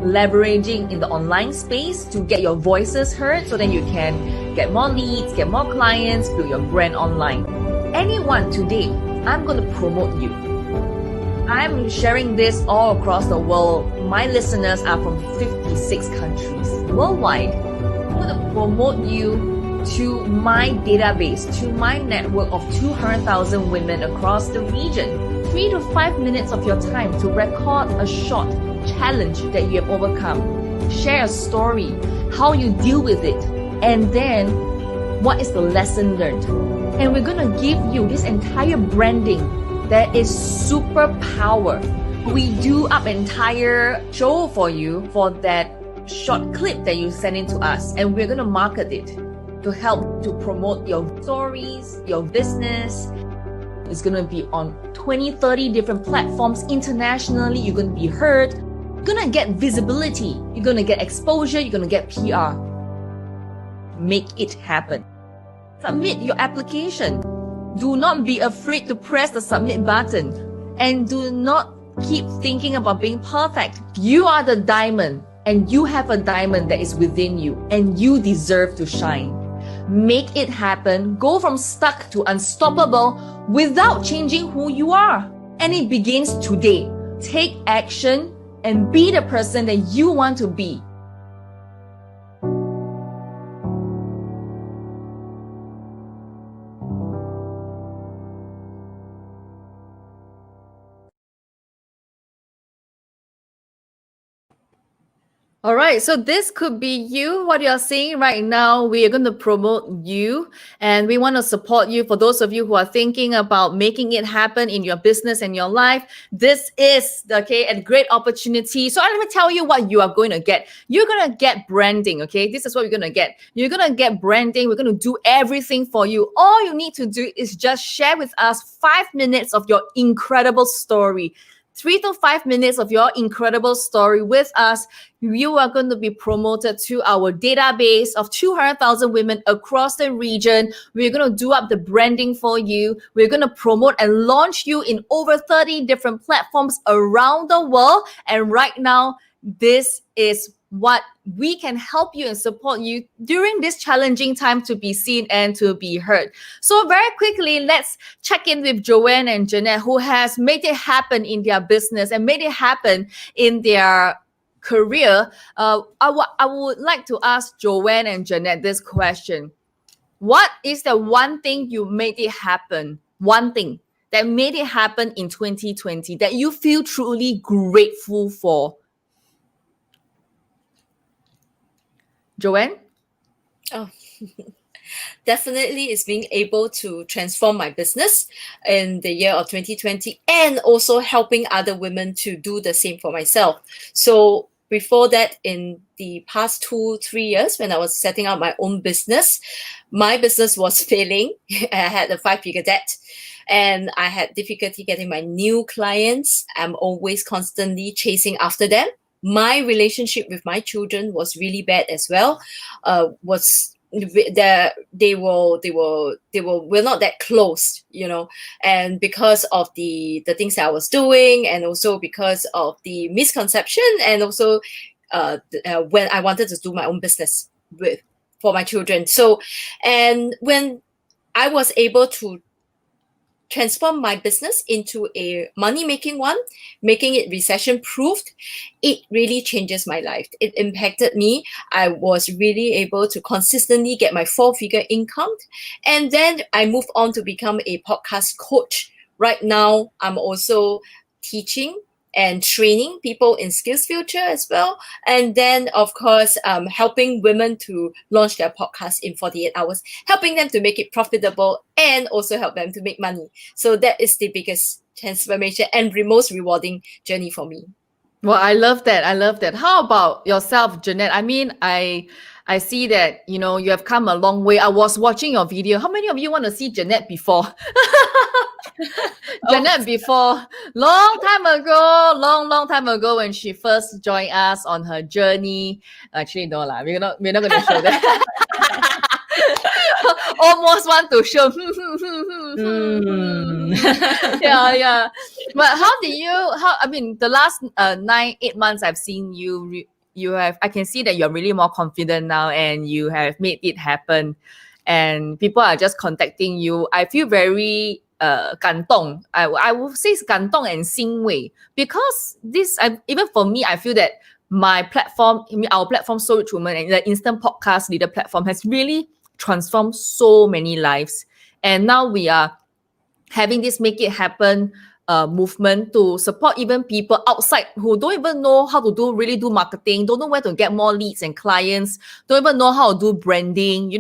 leveraging in the online space to get your voices heard so that you can get more leads, get more clients, build your brand online. Anyone today, I'm going to promote you. I'm sharing this all across the world. My listeners are from 56 countries worldwide. I'm going to promote you to my database, to my network of 200,000 women across the region. 3 to 5 minutes of your time to record a short challenge that you have overcome. Share a story, how you deal with it, and then what is the lesson learned. And we're going to give you this entire branding that is superpower. We do up entire show for you for that short clip that you send in to us, and we're going to market it to help to promote your stories, your business. It's going to be on 20, 30 different platforms internationally. You're going to be heard. You're going to get visibility. You're going to get exposure. You're going to get PR. Make it happen. Submit your application. Do not be afraid to press the submit button. And do not keep thinking about being perfect. You are the diamond, and you have a diamond that is within you, and you deserve to shine. Make it happen. Go from stuck to unstoppable without changing who you are. And it begins today. Take action and be the person that you want to be. All right, so this could be you, what you're seeing right now. We are going to promote you, and we want to support you. For those of you who are thinking about making it happen in your business and your life, this is a great opportunity. So let me tell you what you are going to get. You're going to get branding, okay? This is what you're going to get. You're going to get branding. We're going to do everything for you. All you need to do is just share with us 5 minutes of your incredible story. 3 to 5 minutes of your incredible story with us. You are going to be promoted to our database of 200,000 women across the region. We're going to do up the branding for you. We're going to promote and launch you in over 30 different platforms around the world. And right now, this is what we can help you and support you during this challenging time to be seen and to be heard. So very quickly, let's check in with Joanne and Jeanette, who has made it happen in their business and made it happen in their career. I would like to ask Joanne and Jeanette this question. What is the one thing you made it happen? One thing that made it happen in 2020 that you feel truly grateful for? Joanne? Oh, definitely is being able to transform my business in the year of 2020 and also helping other women to do the same for myself. So before that, in the past 2-3 years, when I was setting up my own business, my business was failing. I had a 5-figure debt and I had difficulty getting my new clients. I'm always constantly chasing after them. My relationship with my children was really bad as well. They were not that close, you know, and because of the things that I was doing, and also because of the misconception, and also when I wanted to do my own business for my children. So, and when I was able to transform my business into a money-making one, making it recession-proofed, it really changes my life. It impacted me. I was really able to consistently get my 4-figure income. And then I moved on to become a podcast coach. Right now, I'm also teaching and training people in Skills Future as well. And then, of course, helping women to launch their podcast in 48 hours, helping them to make it profitable and also help them to make money. So that is the biggest transformation and the most rewarding journey for me. Well, I love that. I love that. How about yourself, Jeanette? I mean, I see that, you know, you have come a long way. I was watching your video. How many of you want to see Jeanette before? Jeanette before, long time ago when she first joined us on her journey. Actually, no lah, we're not going to show that. Almost want to show. Yeah. But the last 9-8 months I've seen you, I can see that you're really more confident now and you have made it happen. And people are just contacting you. I feel very 感动. I will say 感动 and 欣慰 because even for me, I feel that my platform, our platform, So Rich Woman, and the instant podcast leader platform has really transformed so many lives. And now we are having this Make It Happen movement to support even people outside who don't even know how to really do marketing, don't know where to get more leads and clients, don't even know how to do branding.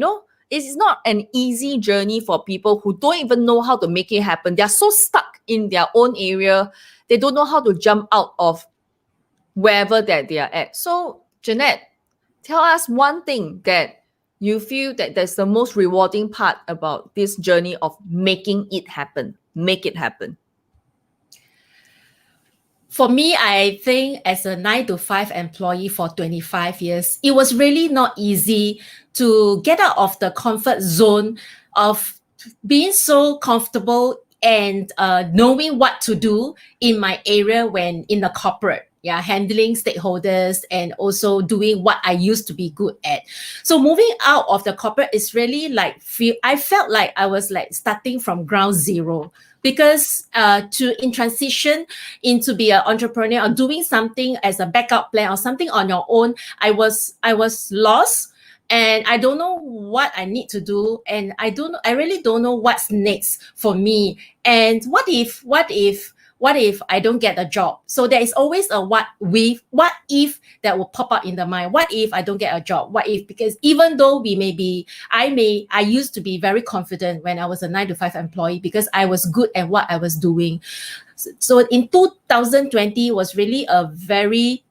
It's not an easy journey for people who don't even know how to make it happen. They're so stuck in their own area. They don't know how to jump out of wherever that they are at. So, Jeanette, tell us one thing that you feel that that's the most rewarding part about this journey of making it happen. Make it happen. For me, I think as a 9 to 5 employee for 25 years, it was really not easy to get out of the comfort zone of being so comfortable and knowing what to do in my area when in the corporate. Yeah, handling stakeholders and also doing what I used to be good at. So moving out of the corporate is really like I felt like I was like starting from ground zero, because in transition into be an entrepreneur or doing something as a backup plan or something on your own, I was lost. And I don't know what I need to do. And I really don't know what's next for me. And what if I don't get a job? So there is always a what if that will pop up in the mind. What if I don't get a job? What if? Because even though I used to be very confident when I was a 9 to 5 employee because I was good at what I was doing. So in 2020 was really a very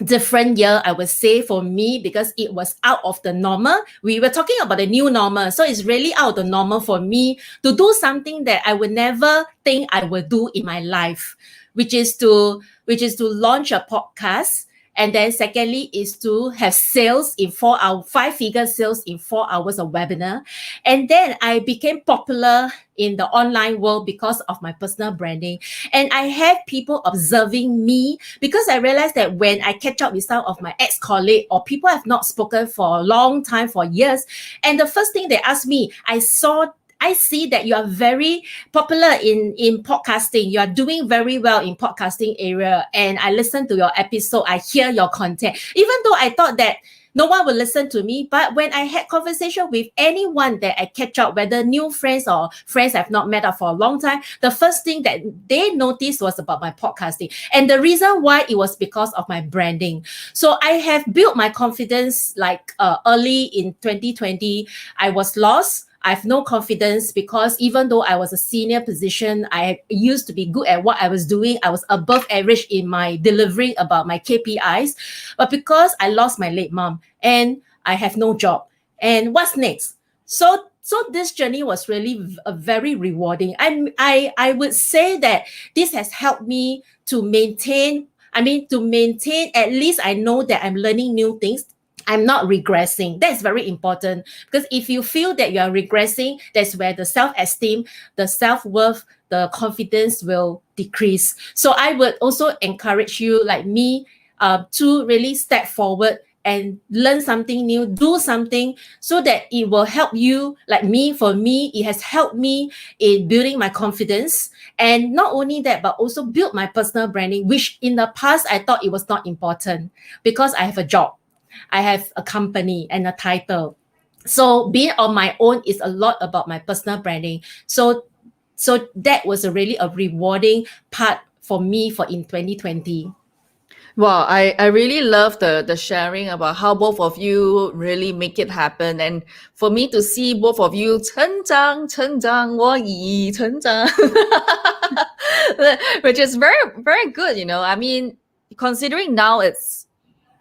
different year, I would say, for me, because it was out of the normal. We were talking about the new normal. So it's really out of the normal for me to do something that I would never think I would do in my life, which is to launch a podcast. And then secondly is to have sales in 4 hours, 5-figure sales in 4 hours of webinar. And then I became popular in the online world because of my personal branding. And I have people observing me because I realized that when I catch up with some of my ex-colleagues or people I have not spoken for a long time, for years, and the first thing they asked me, I see that you are very popular in podcasting. You are doing very well in podcasting area. And I listen to your episode. I hear your content. Even though I thought that no one will listen to me. But when I had conversation with anyone that I catch up, whether new friends or friends I've not met up for a long time, the first thing that they noticed was about my podcasting. And the reason why it was because of my branding. So I have built my confidence like early in 2020. I was lost. I have no confidence because even though I was a senior position, I used to be good at what I was doing. I was above average in my delivering about my KPIs. But because I lost my late mom and I have no job, and what's next? So this journey was really very rewarding. I would say that this has helped me to maintain, at least I know that I'm learning new things. I'm not regressing. That's very important, because if you feel that you are regressing, that's where the self-esteem, the self-worth, the confidence will decrease. So I would also encourage you, like me, to really step forward and learn something new, do something so that it will help you. Like me, for me, it has helped me in building my confidence. And not only that, but also build my personal branding, which in the past I thought it was not important because I have a job. I have a company and a title. So being on my own is a lot about my personal branding. So that was really a rewarding part for me for in 2020. Wow, I really love the sharing about how both of you really make it happen. And for me to see both of you 成长,我已成长, which is very, very good, I mean, considering now it's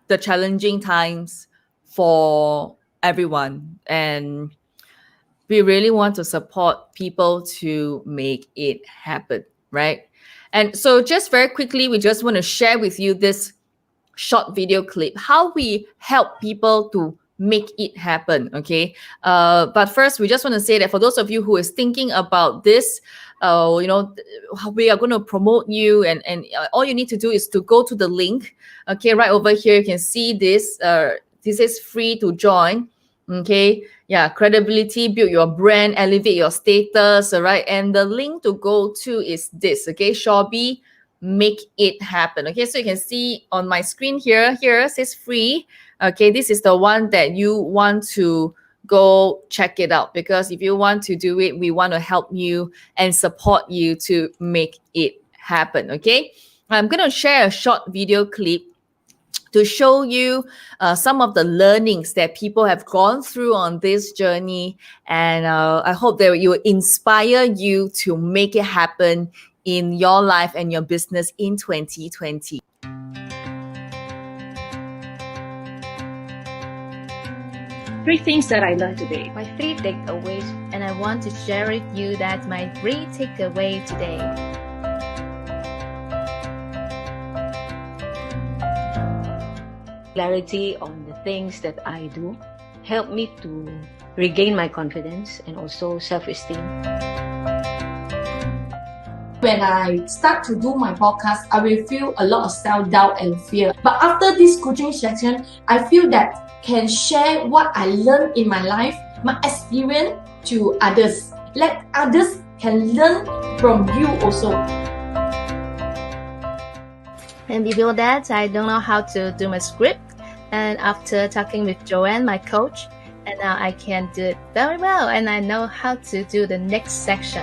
the challenging times for everyone, and we really want to support people to make it happen, right? And so just very quickly, we just want to share with you this short video clip, how we help people to make it happen, okay? But first, we just want to say that for those of you who is thinking about this, we are going to promote you, and all you need to do is to go to the link, okay? Right over here, you can see this. This is free to join, okay? Yeah, credibility, build your brand, elevate your status, all right? And the link to go to is this, okay? Shopee, make it happen. Okay, so you can see on my screen here it says free. Okay, this is the one that you want to go check it out, because if you want to do it, we want to help you and support you to make it happen. Okay, I'm going to share a short video clip to show you some of the learnings that people have gone through on this journey. And I hope that it will inspire you to make it happen in your life and your business in 2020. 3 things that I learned today. My 3 takeaways, and I want to share with you that my 3 takeaway today. Clarity on the things that I do help me to regain my confidence and also self-esteem. When I start to do my podcast, I will feel a lot of self-doubt and fear. But after this coaching session, I feel that can share what I learned in my life, my experience to others. Let others can learn from you also. And before that, I don't know how to do my script. And after talking with Joanne, my coach, and now I can do it very well. And I know how to do the next section.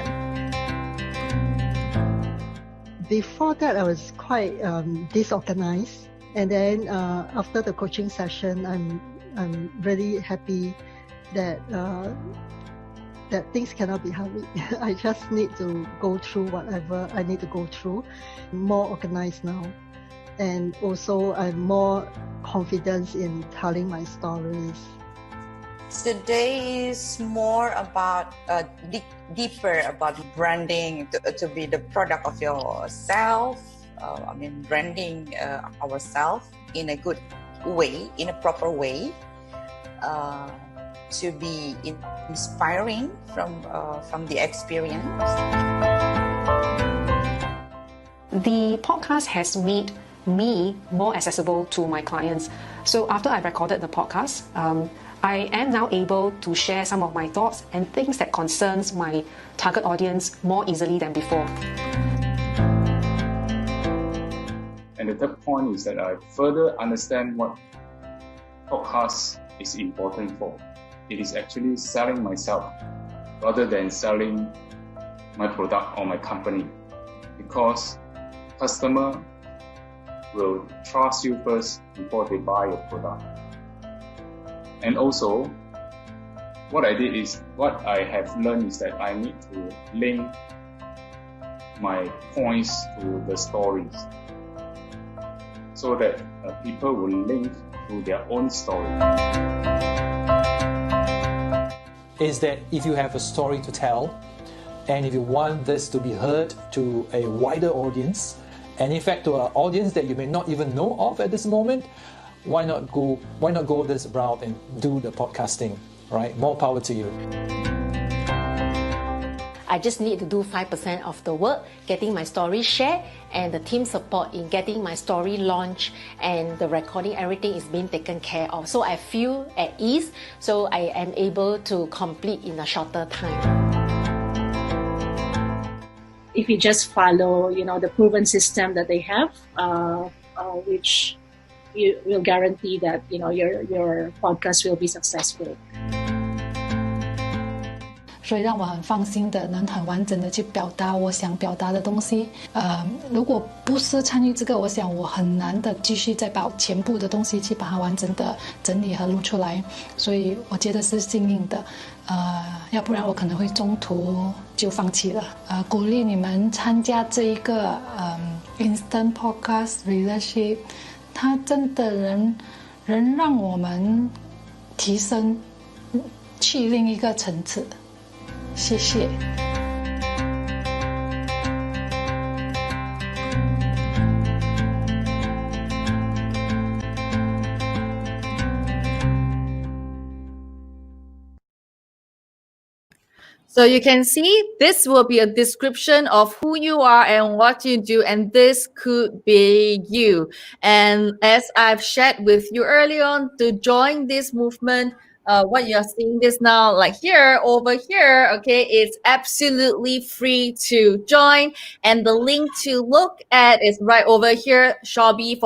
Before that, I was quite disorganized. And then after the coaching session, I'm really happy that that things cannot be hurried. I just need to go through whatever I need to go through. I'm more organized now, and also I'm more confident in telling my stories. Today is more about deeper about branding to be the product of yourself. Branding ourselves in a good way, in a proper way, to be inspiring from the experience. The podcast has made me more accessible to my clients. So after I recorded the podcast, I am now able to share some of my thoughts and things that concerns my target audience more easily than before. And the third point is that I further understand what podcast is important for. It is actually selling myself rather than selling my product or my company, because customer will trust you first before they buy your product. And also, what I have learned is that I need to link my points to the stories, so that people will link to their own story. Is that if you have a story to tell, and if you want this to be heard to a wider audience, and in fact to an audience that you may not even know of at this moment, why not go this route and do the podcasting, right? More power to you. I just need to do 5% of the work, getting my story shared, and the team support in getting my story launched, and the recording, everything is being taken care of. So I feel at ease, so I am able to complete in a shorter time. If you just follow, the proven system that they have, which you will guarantee that, your podcast will be successful. 所以让我很放心的能很完整的去表达我想表达的东西。如果不是参与这个，我想我很难的继续再把全部的东西去把它完整的整理和录出来。所以我觉得是幸运的。要不然我可能会中途就放弃了。鼓励你们参加这一个Instant Podcast Leadership， 它真的能让我们提升去另一个层次。谢谢。So you can see this will be a description of who you are and what you do, and this could be you. And as I've shared with you earlier on, to join this movement, what you're seeing this now, like here, over here, okay, it's absolutely free to join. And the link to look at is right over here, Shopee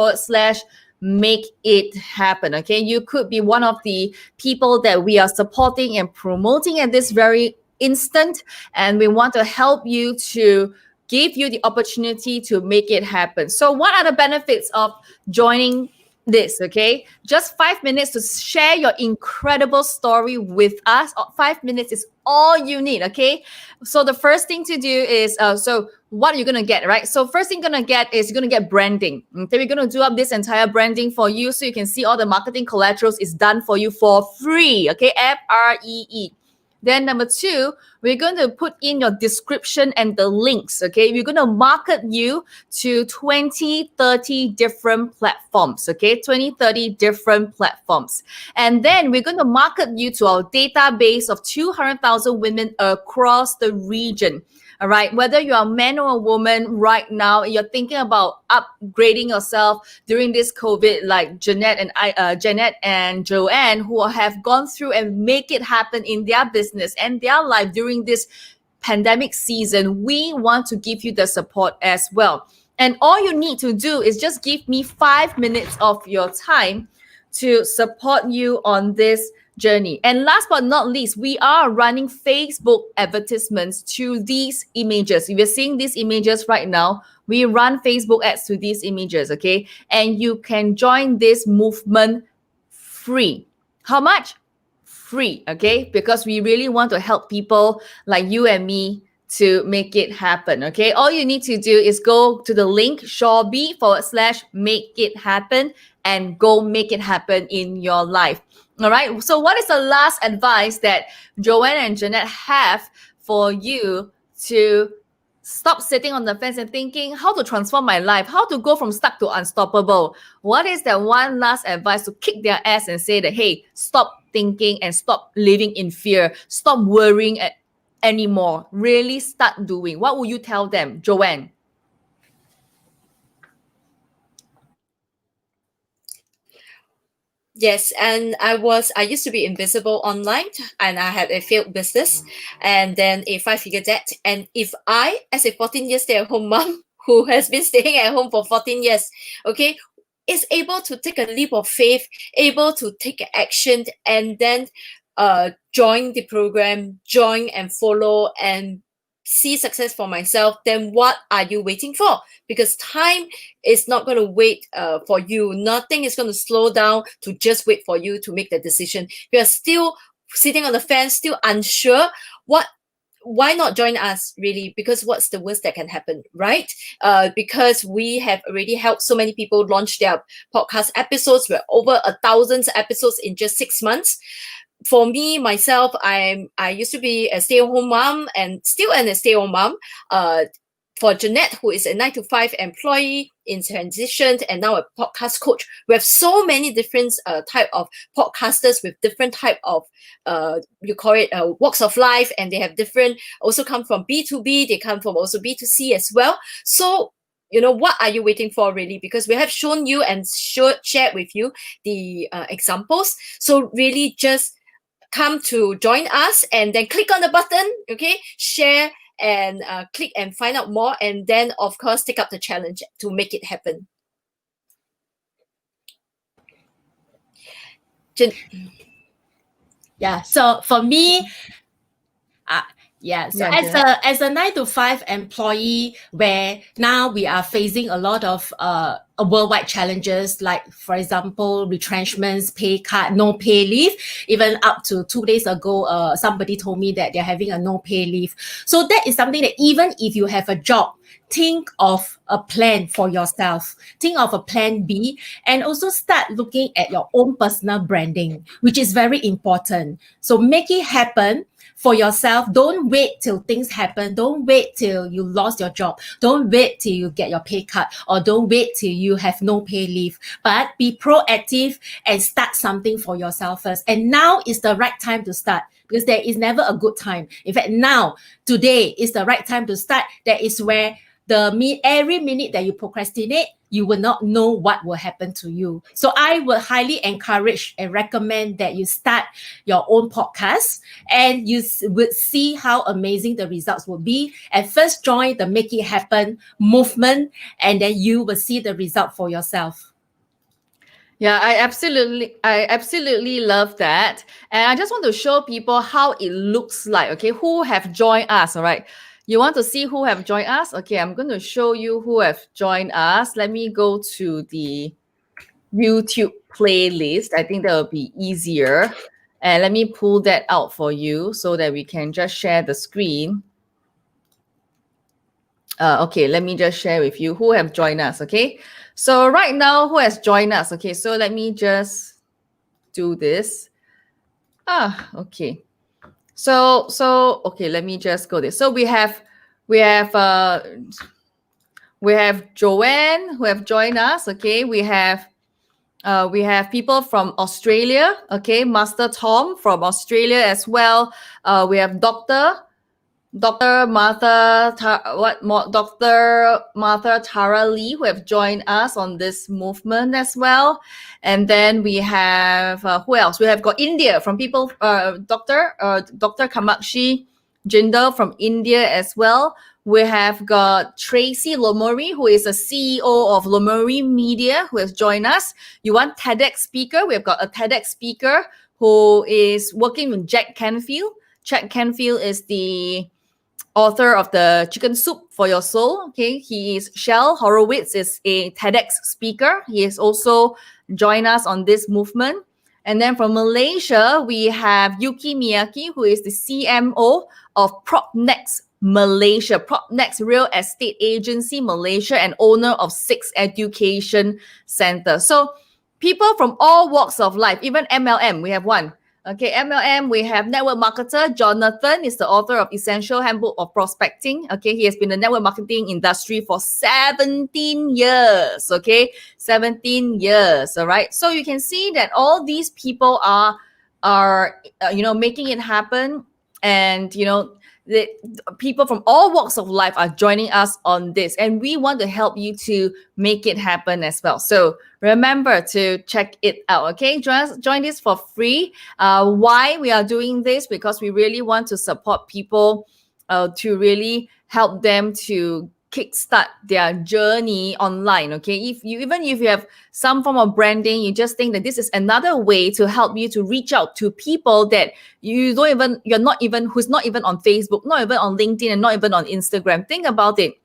make it happen. Okay, you could be one of the people that we are supporting and promoting at this very instant, and we want to help you to give you the opportunity to make it happen. So what are the benefits of joining this? Okay, just 5 minutes to share your incredible story with us. 5 minutes is all you need. Okay, so the first thing to do is so what are you gonna get, right? So first thing you're gonna get is you're gonna get branding. Okay, we're gonna do up this entire branding for you, so you can see all the marketing collaterals is done for you for free. Okay, FREE. Then number 2, we're going to put in your description and the links. Okay, we're going to market you to 20, 30 different platforms. Okay, 20, 30 different platforms. And then we're going to market you to our database of 200,000 women across the region. All right, whether you're a man or a woman right now, you're thinking about upgrading yourself during this COVID, like Jeanette and Joanne, who have gone through and make it happen in their business and their life during this pandemic season. We want to give you the support as well. And all you need to do is just give me 5 minutes of your time to support you on this journey. And last but not least, we are running Facebook advertisements to these images. If you're seeing these images right now, we run Facebook ads to these images, okay? And you can join this movement free. How much? Free, okay? Because we really want to help people like you and me to make it happen, okay? All you need to do is go to the link shawby/make it happen and go make it happen in your life. All right. So what is the last advice that Joanne and Jeanette have for you to stop sitting on the fence and thinking how to transform my life, how to go from stuck to unstoppable? What is that one last advice to kick their ass and say that, hey, stop thinking and stop living in fear, stop worrying anymore, really start doing? What will you tell them, Joanne? Yes, and I used to be invisible online, and I had a failed business and then a 5-figure debt. And if I, as a 14-year stay-at-home mom who has been staying at home for 14 years, okay, is able to take a leap of faith, able to take action, and then join the program, join and follow and see success for myself, then what are you waiting for? Because time is not going to wait for you. Nothing is going to slow down to just wait for you to make the decision. You are still sitting on the fence, still unsure. Why not join us, really? Because what's the worst that can happen, right? Because we have already helped so many people launch their podcast episodes. We're over 1,000 episodes in just 6 months. For me, myself, I used to be a stay-at-home mom and still am a stay-at-home mom. For Jeanette, who is a 9-to-5 employee in transition and now a podcast coach, we have so many different type of podcasters with different type of you call it walks of life, and they have different, also come from B2B, they come from also B2C as well. So what are you waiting for, really? Because we have shown you and shared with you the examples. So really just come to join us and then click on the button, okay, share and click and find out more, and then of course take up the challenge to make it happen. Yeah, so for me, so as a 9-to-5 employee, where now we are facing a lot of worldwide challenges, like for example, retrenchments, pay cut, no pay leave. Even up to 2 days ago, somebody told me that they're having a no pay leave. So that is something that even if you have a job, think of a plan for yourself. Think of a plan B, and also start looking at your own personal branding, which is very important. So make it happen for yourself. Don't wait till things happen. Don't wait till you lost your job. Don't wait till you get your pay cut, or don't wait till you have no pay leave. But be proactive and start something for yourself first. And now is the right time to start, because there is never a good time. In fact, now, today is the right time to start. That is where every minute that you procrastinate, you will not know what will happen to you. So I would highly encourage and recommend that you start your own podcast, and you would see how amazing the results will be. And first join the Make It Happen movement, and then you will see the result for yourself. Yeah, I absolutely love that. And I just want to show people how it looks like, okay, who have joined us, all right? You want to see who have joined us? Okay, I'm going to show you who have joined us. Let me go to the YouTube playlist. I think that will be easier. And let me pull that out for you so that we can just share the screen. Okay, let me just share with you who have joined us, okay? So right now, who has joined us? Okay, so let me just do this. Okay. So okay, let me just go this. So we have Joanne who have joined us. Okay, we have people from Australia. Okay, Master Tom from Australia as well. We have Dr. Martha Tara Lee, who have joined us on this movement as well. And then we have who else? We have got India from people, Dr. Kamakshi Jindal from India as well. We have got Tracy Lomori, who is the CEO of Lomori Media, who has joined us. You want TEDx speaker? We have got a TEDx speaker who is working with Jack Canfield. Jack Canfield is the author of the Chicken Soup for Your Soul. Okay, he is Shel Horowitz is a TEDx speaker. He has also joined us on this movement. And then from Malaysia, we have Yuki Miyaki, who is the CMO of PropNext Malaysia, PropNext Real Estate Agency Malaysia, and owner of 6 Education Centers. So people from all walks of life, even MLM, we have one. Okay, MLM, we have network marketer. Jonathan is the author of Essential Handbook of Prospecting. Okay, he has been in the network marketing industry for 17 years. Okay, 17 years. All right. So you can see that all these people are making it happen. And, the people from all walks of life are joining us on this, and we want to help you to make it happen as well. So remember to check it out. Okay, join this for free. Why we are doing this? Because we really want to support people to really help them to kickstart their journey online. Okay, if you have some form of branding, you just think that this is another way to help you to reach out to people that who's not even on Facebook, not even on LinkedIn, and not even on Instagram. Think about it.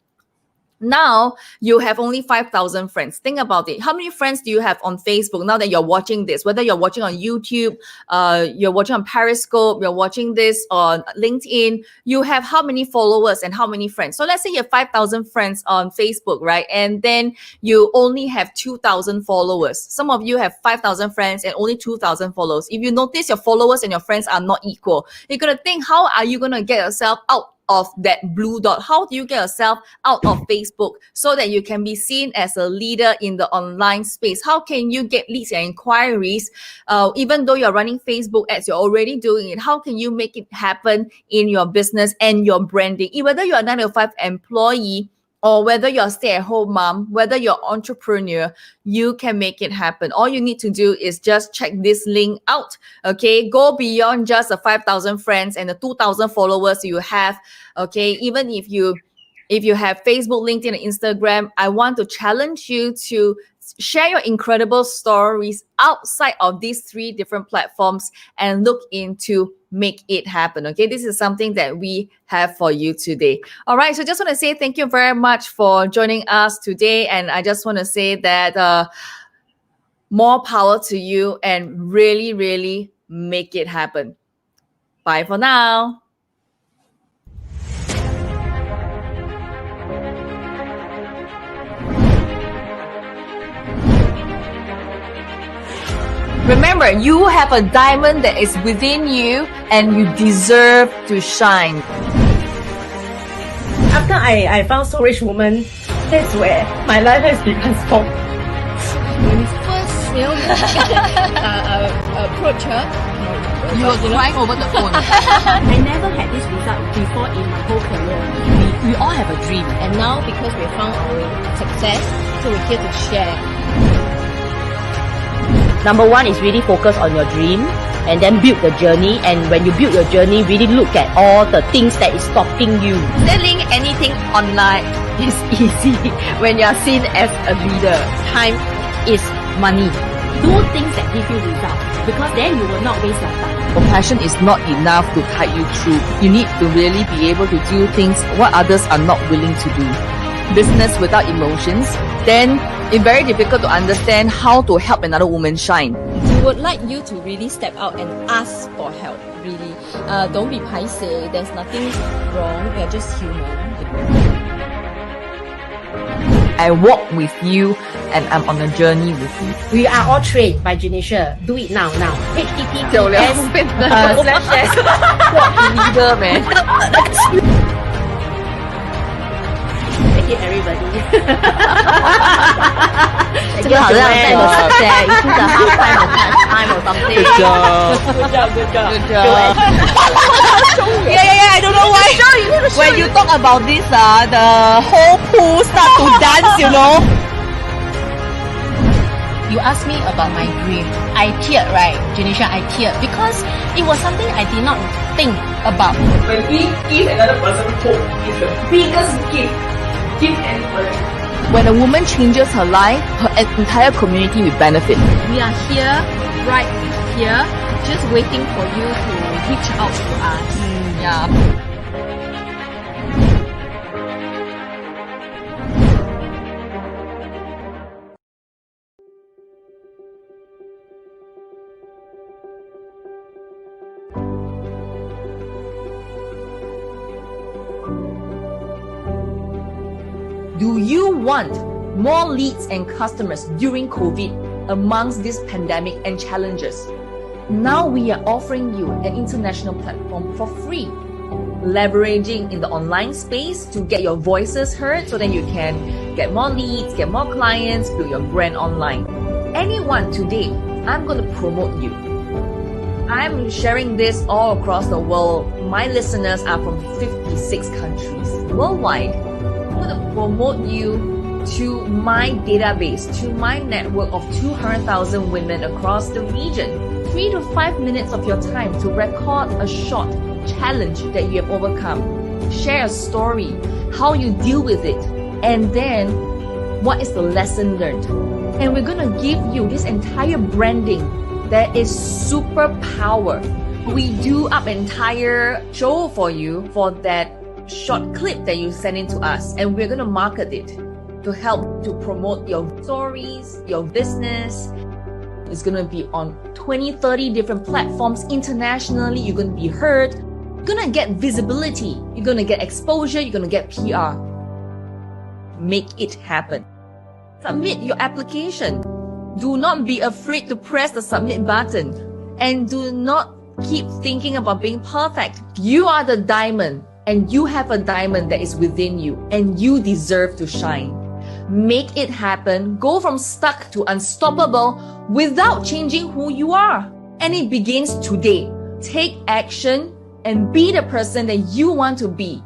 Now you have only 5,000 friends. Think about it. How many friends do you have on Facebook now that you're watching this? Whether you're watching on YouTube, you're watching on Periscope, you're watching this on LinkedIn, you have how many followers and how many friends? So let's say you have 5,000 friends on Facebook, right? And then you only have 2,000 followers. Some of you have 5,000 friends and only 2,000 followers. If you notice your followers and your friends are not equal, you're going to think, how are you going to get yourself out of that blue dot? How do you get yourself out of Facebook so that you can be seen as a leader in the online space? How can you get leads and inquiries even though you're running Facebook ads? You're already doing it. How can you make it happen in your business and your branding? Whether you're a 9-to-5 employee or whether you're a stay-at-home mom, whether you're an entrepreneur, you can make it happen. All you need to do is just check this link out, okay? Go beyond just the 5,000 friends and the 2,000 followers you have, okay? Even if you have Facebook, LinkedIn, and Instagram, I want to challenge you to share your incredible stories outside of these 3 different platforms and look into make it happen. Okay, this is something that we have for you today. All right, so just want to say thank you very much for joining us today, and I just want to say that more power to you, and really, really make it happen. Bye for now. Remember, you have a diamond that is within you and you deserve to shine. After I found So Rich Woman, that's where my life has been transformed. When you first approach her, you were crying over the phone. I never had this result before in my whole career. We all have a dream, and now because we found our success, so we're here to share. Number 1 is really focus on your dream and then build the journey. And when you build your journey, really look at all the things that is stopping you. Selling anything online is easy when you're seen as a leader. Time is money. Do things that give you results, because then you will not waste your time. Compassion is not enough to tide you through. You need to really be able to do things what others are not willing to do. Business without emotions, then it's very difficult to understand how to help another woman shine. We would like you to really step out and ask for help, really. Don't be paiseh, there's nothing wrong, we are just human. I walk with you and I'm on a journey with you. We are all trained by Janisha. Do it now. HTTPS // What leader, man. Thank you, everybody. 这个好像在我在一次的 half time or something. Good job. Yeah, I don't know why. When you talk about this, the whole pool start to dance, you know. You asked me about my dream. I teared, right? Janisha, I teared because it was something I did not think about. When we give another person hope, it's the biggest gift. Give anybody. When a woman changes her life, her entire community will benefit. We are here, right here, just waiting for you to reach out to us. Yeah. Do you want more leads and customers during COVID amongst this pandemic and challenges? Now we are offering you an international platform for free, leveraging in the online space to get your voices heard so that you can get more leads, get more clients, build your brand online. Anyone today, I'm going to promote you. I'm sharing this all across the world. My listeners are from 56 countries worldwide. I'm going to promote you to my database, to my network of 200,000 women across the region. 3 to 5 minutes of your time to record a short challenge that you have overcome. Share a story, how you deal with it, and then what is the lesson learned. And we're going to give you this entire branding that is superpower. We do up entire show for you for that short clip that you send in to us, and we're going to market it to help to promote your stories, your business. It's going to be on 20-30 different platforms internationally. You're going to be heard. You're going to get visibility. You're going to get exposure. You're going to get PR. Make it happen. Submit your application. Do not be afraid to press the submit button, and do not keep thinking about being perfect. You are the diamond, and you have a diamond that is within you, and you deserve to shine. Make it happen. Go from stuck to unstoppable without changing who you are. And it begins today. Take action and be the person that you want to be.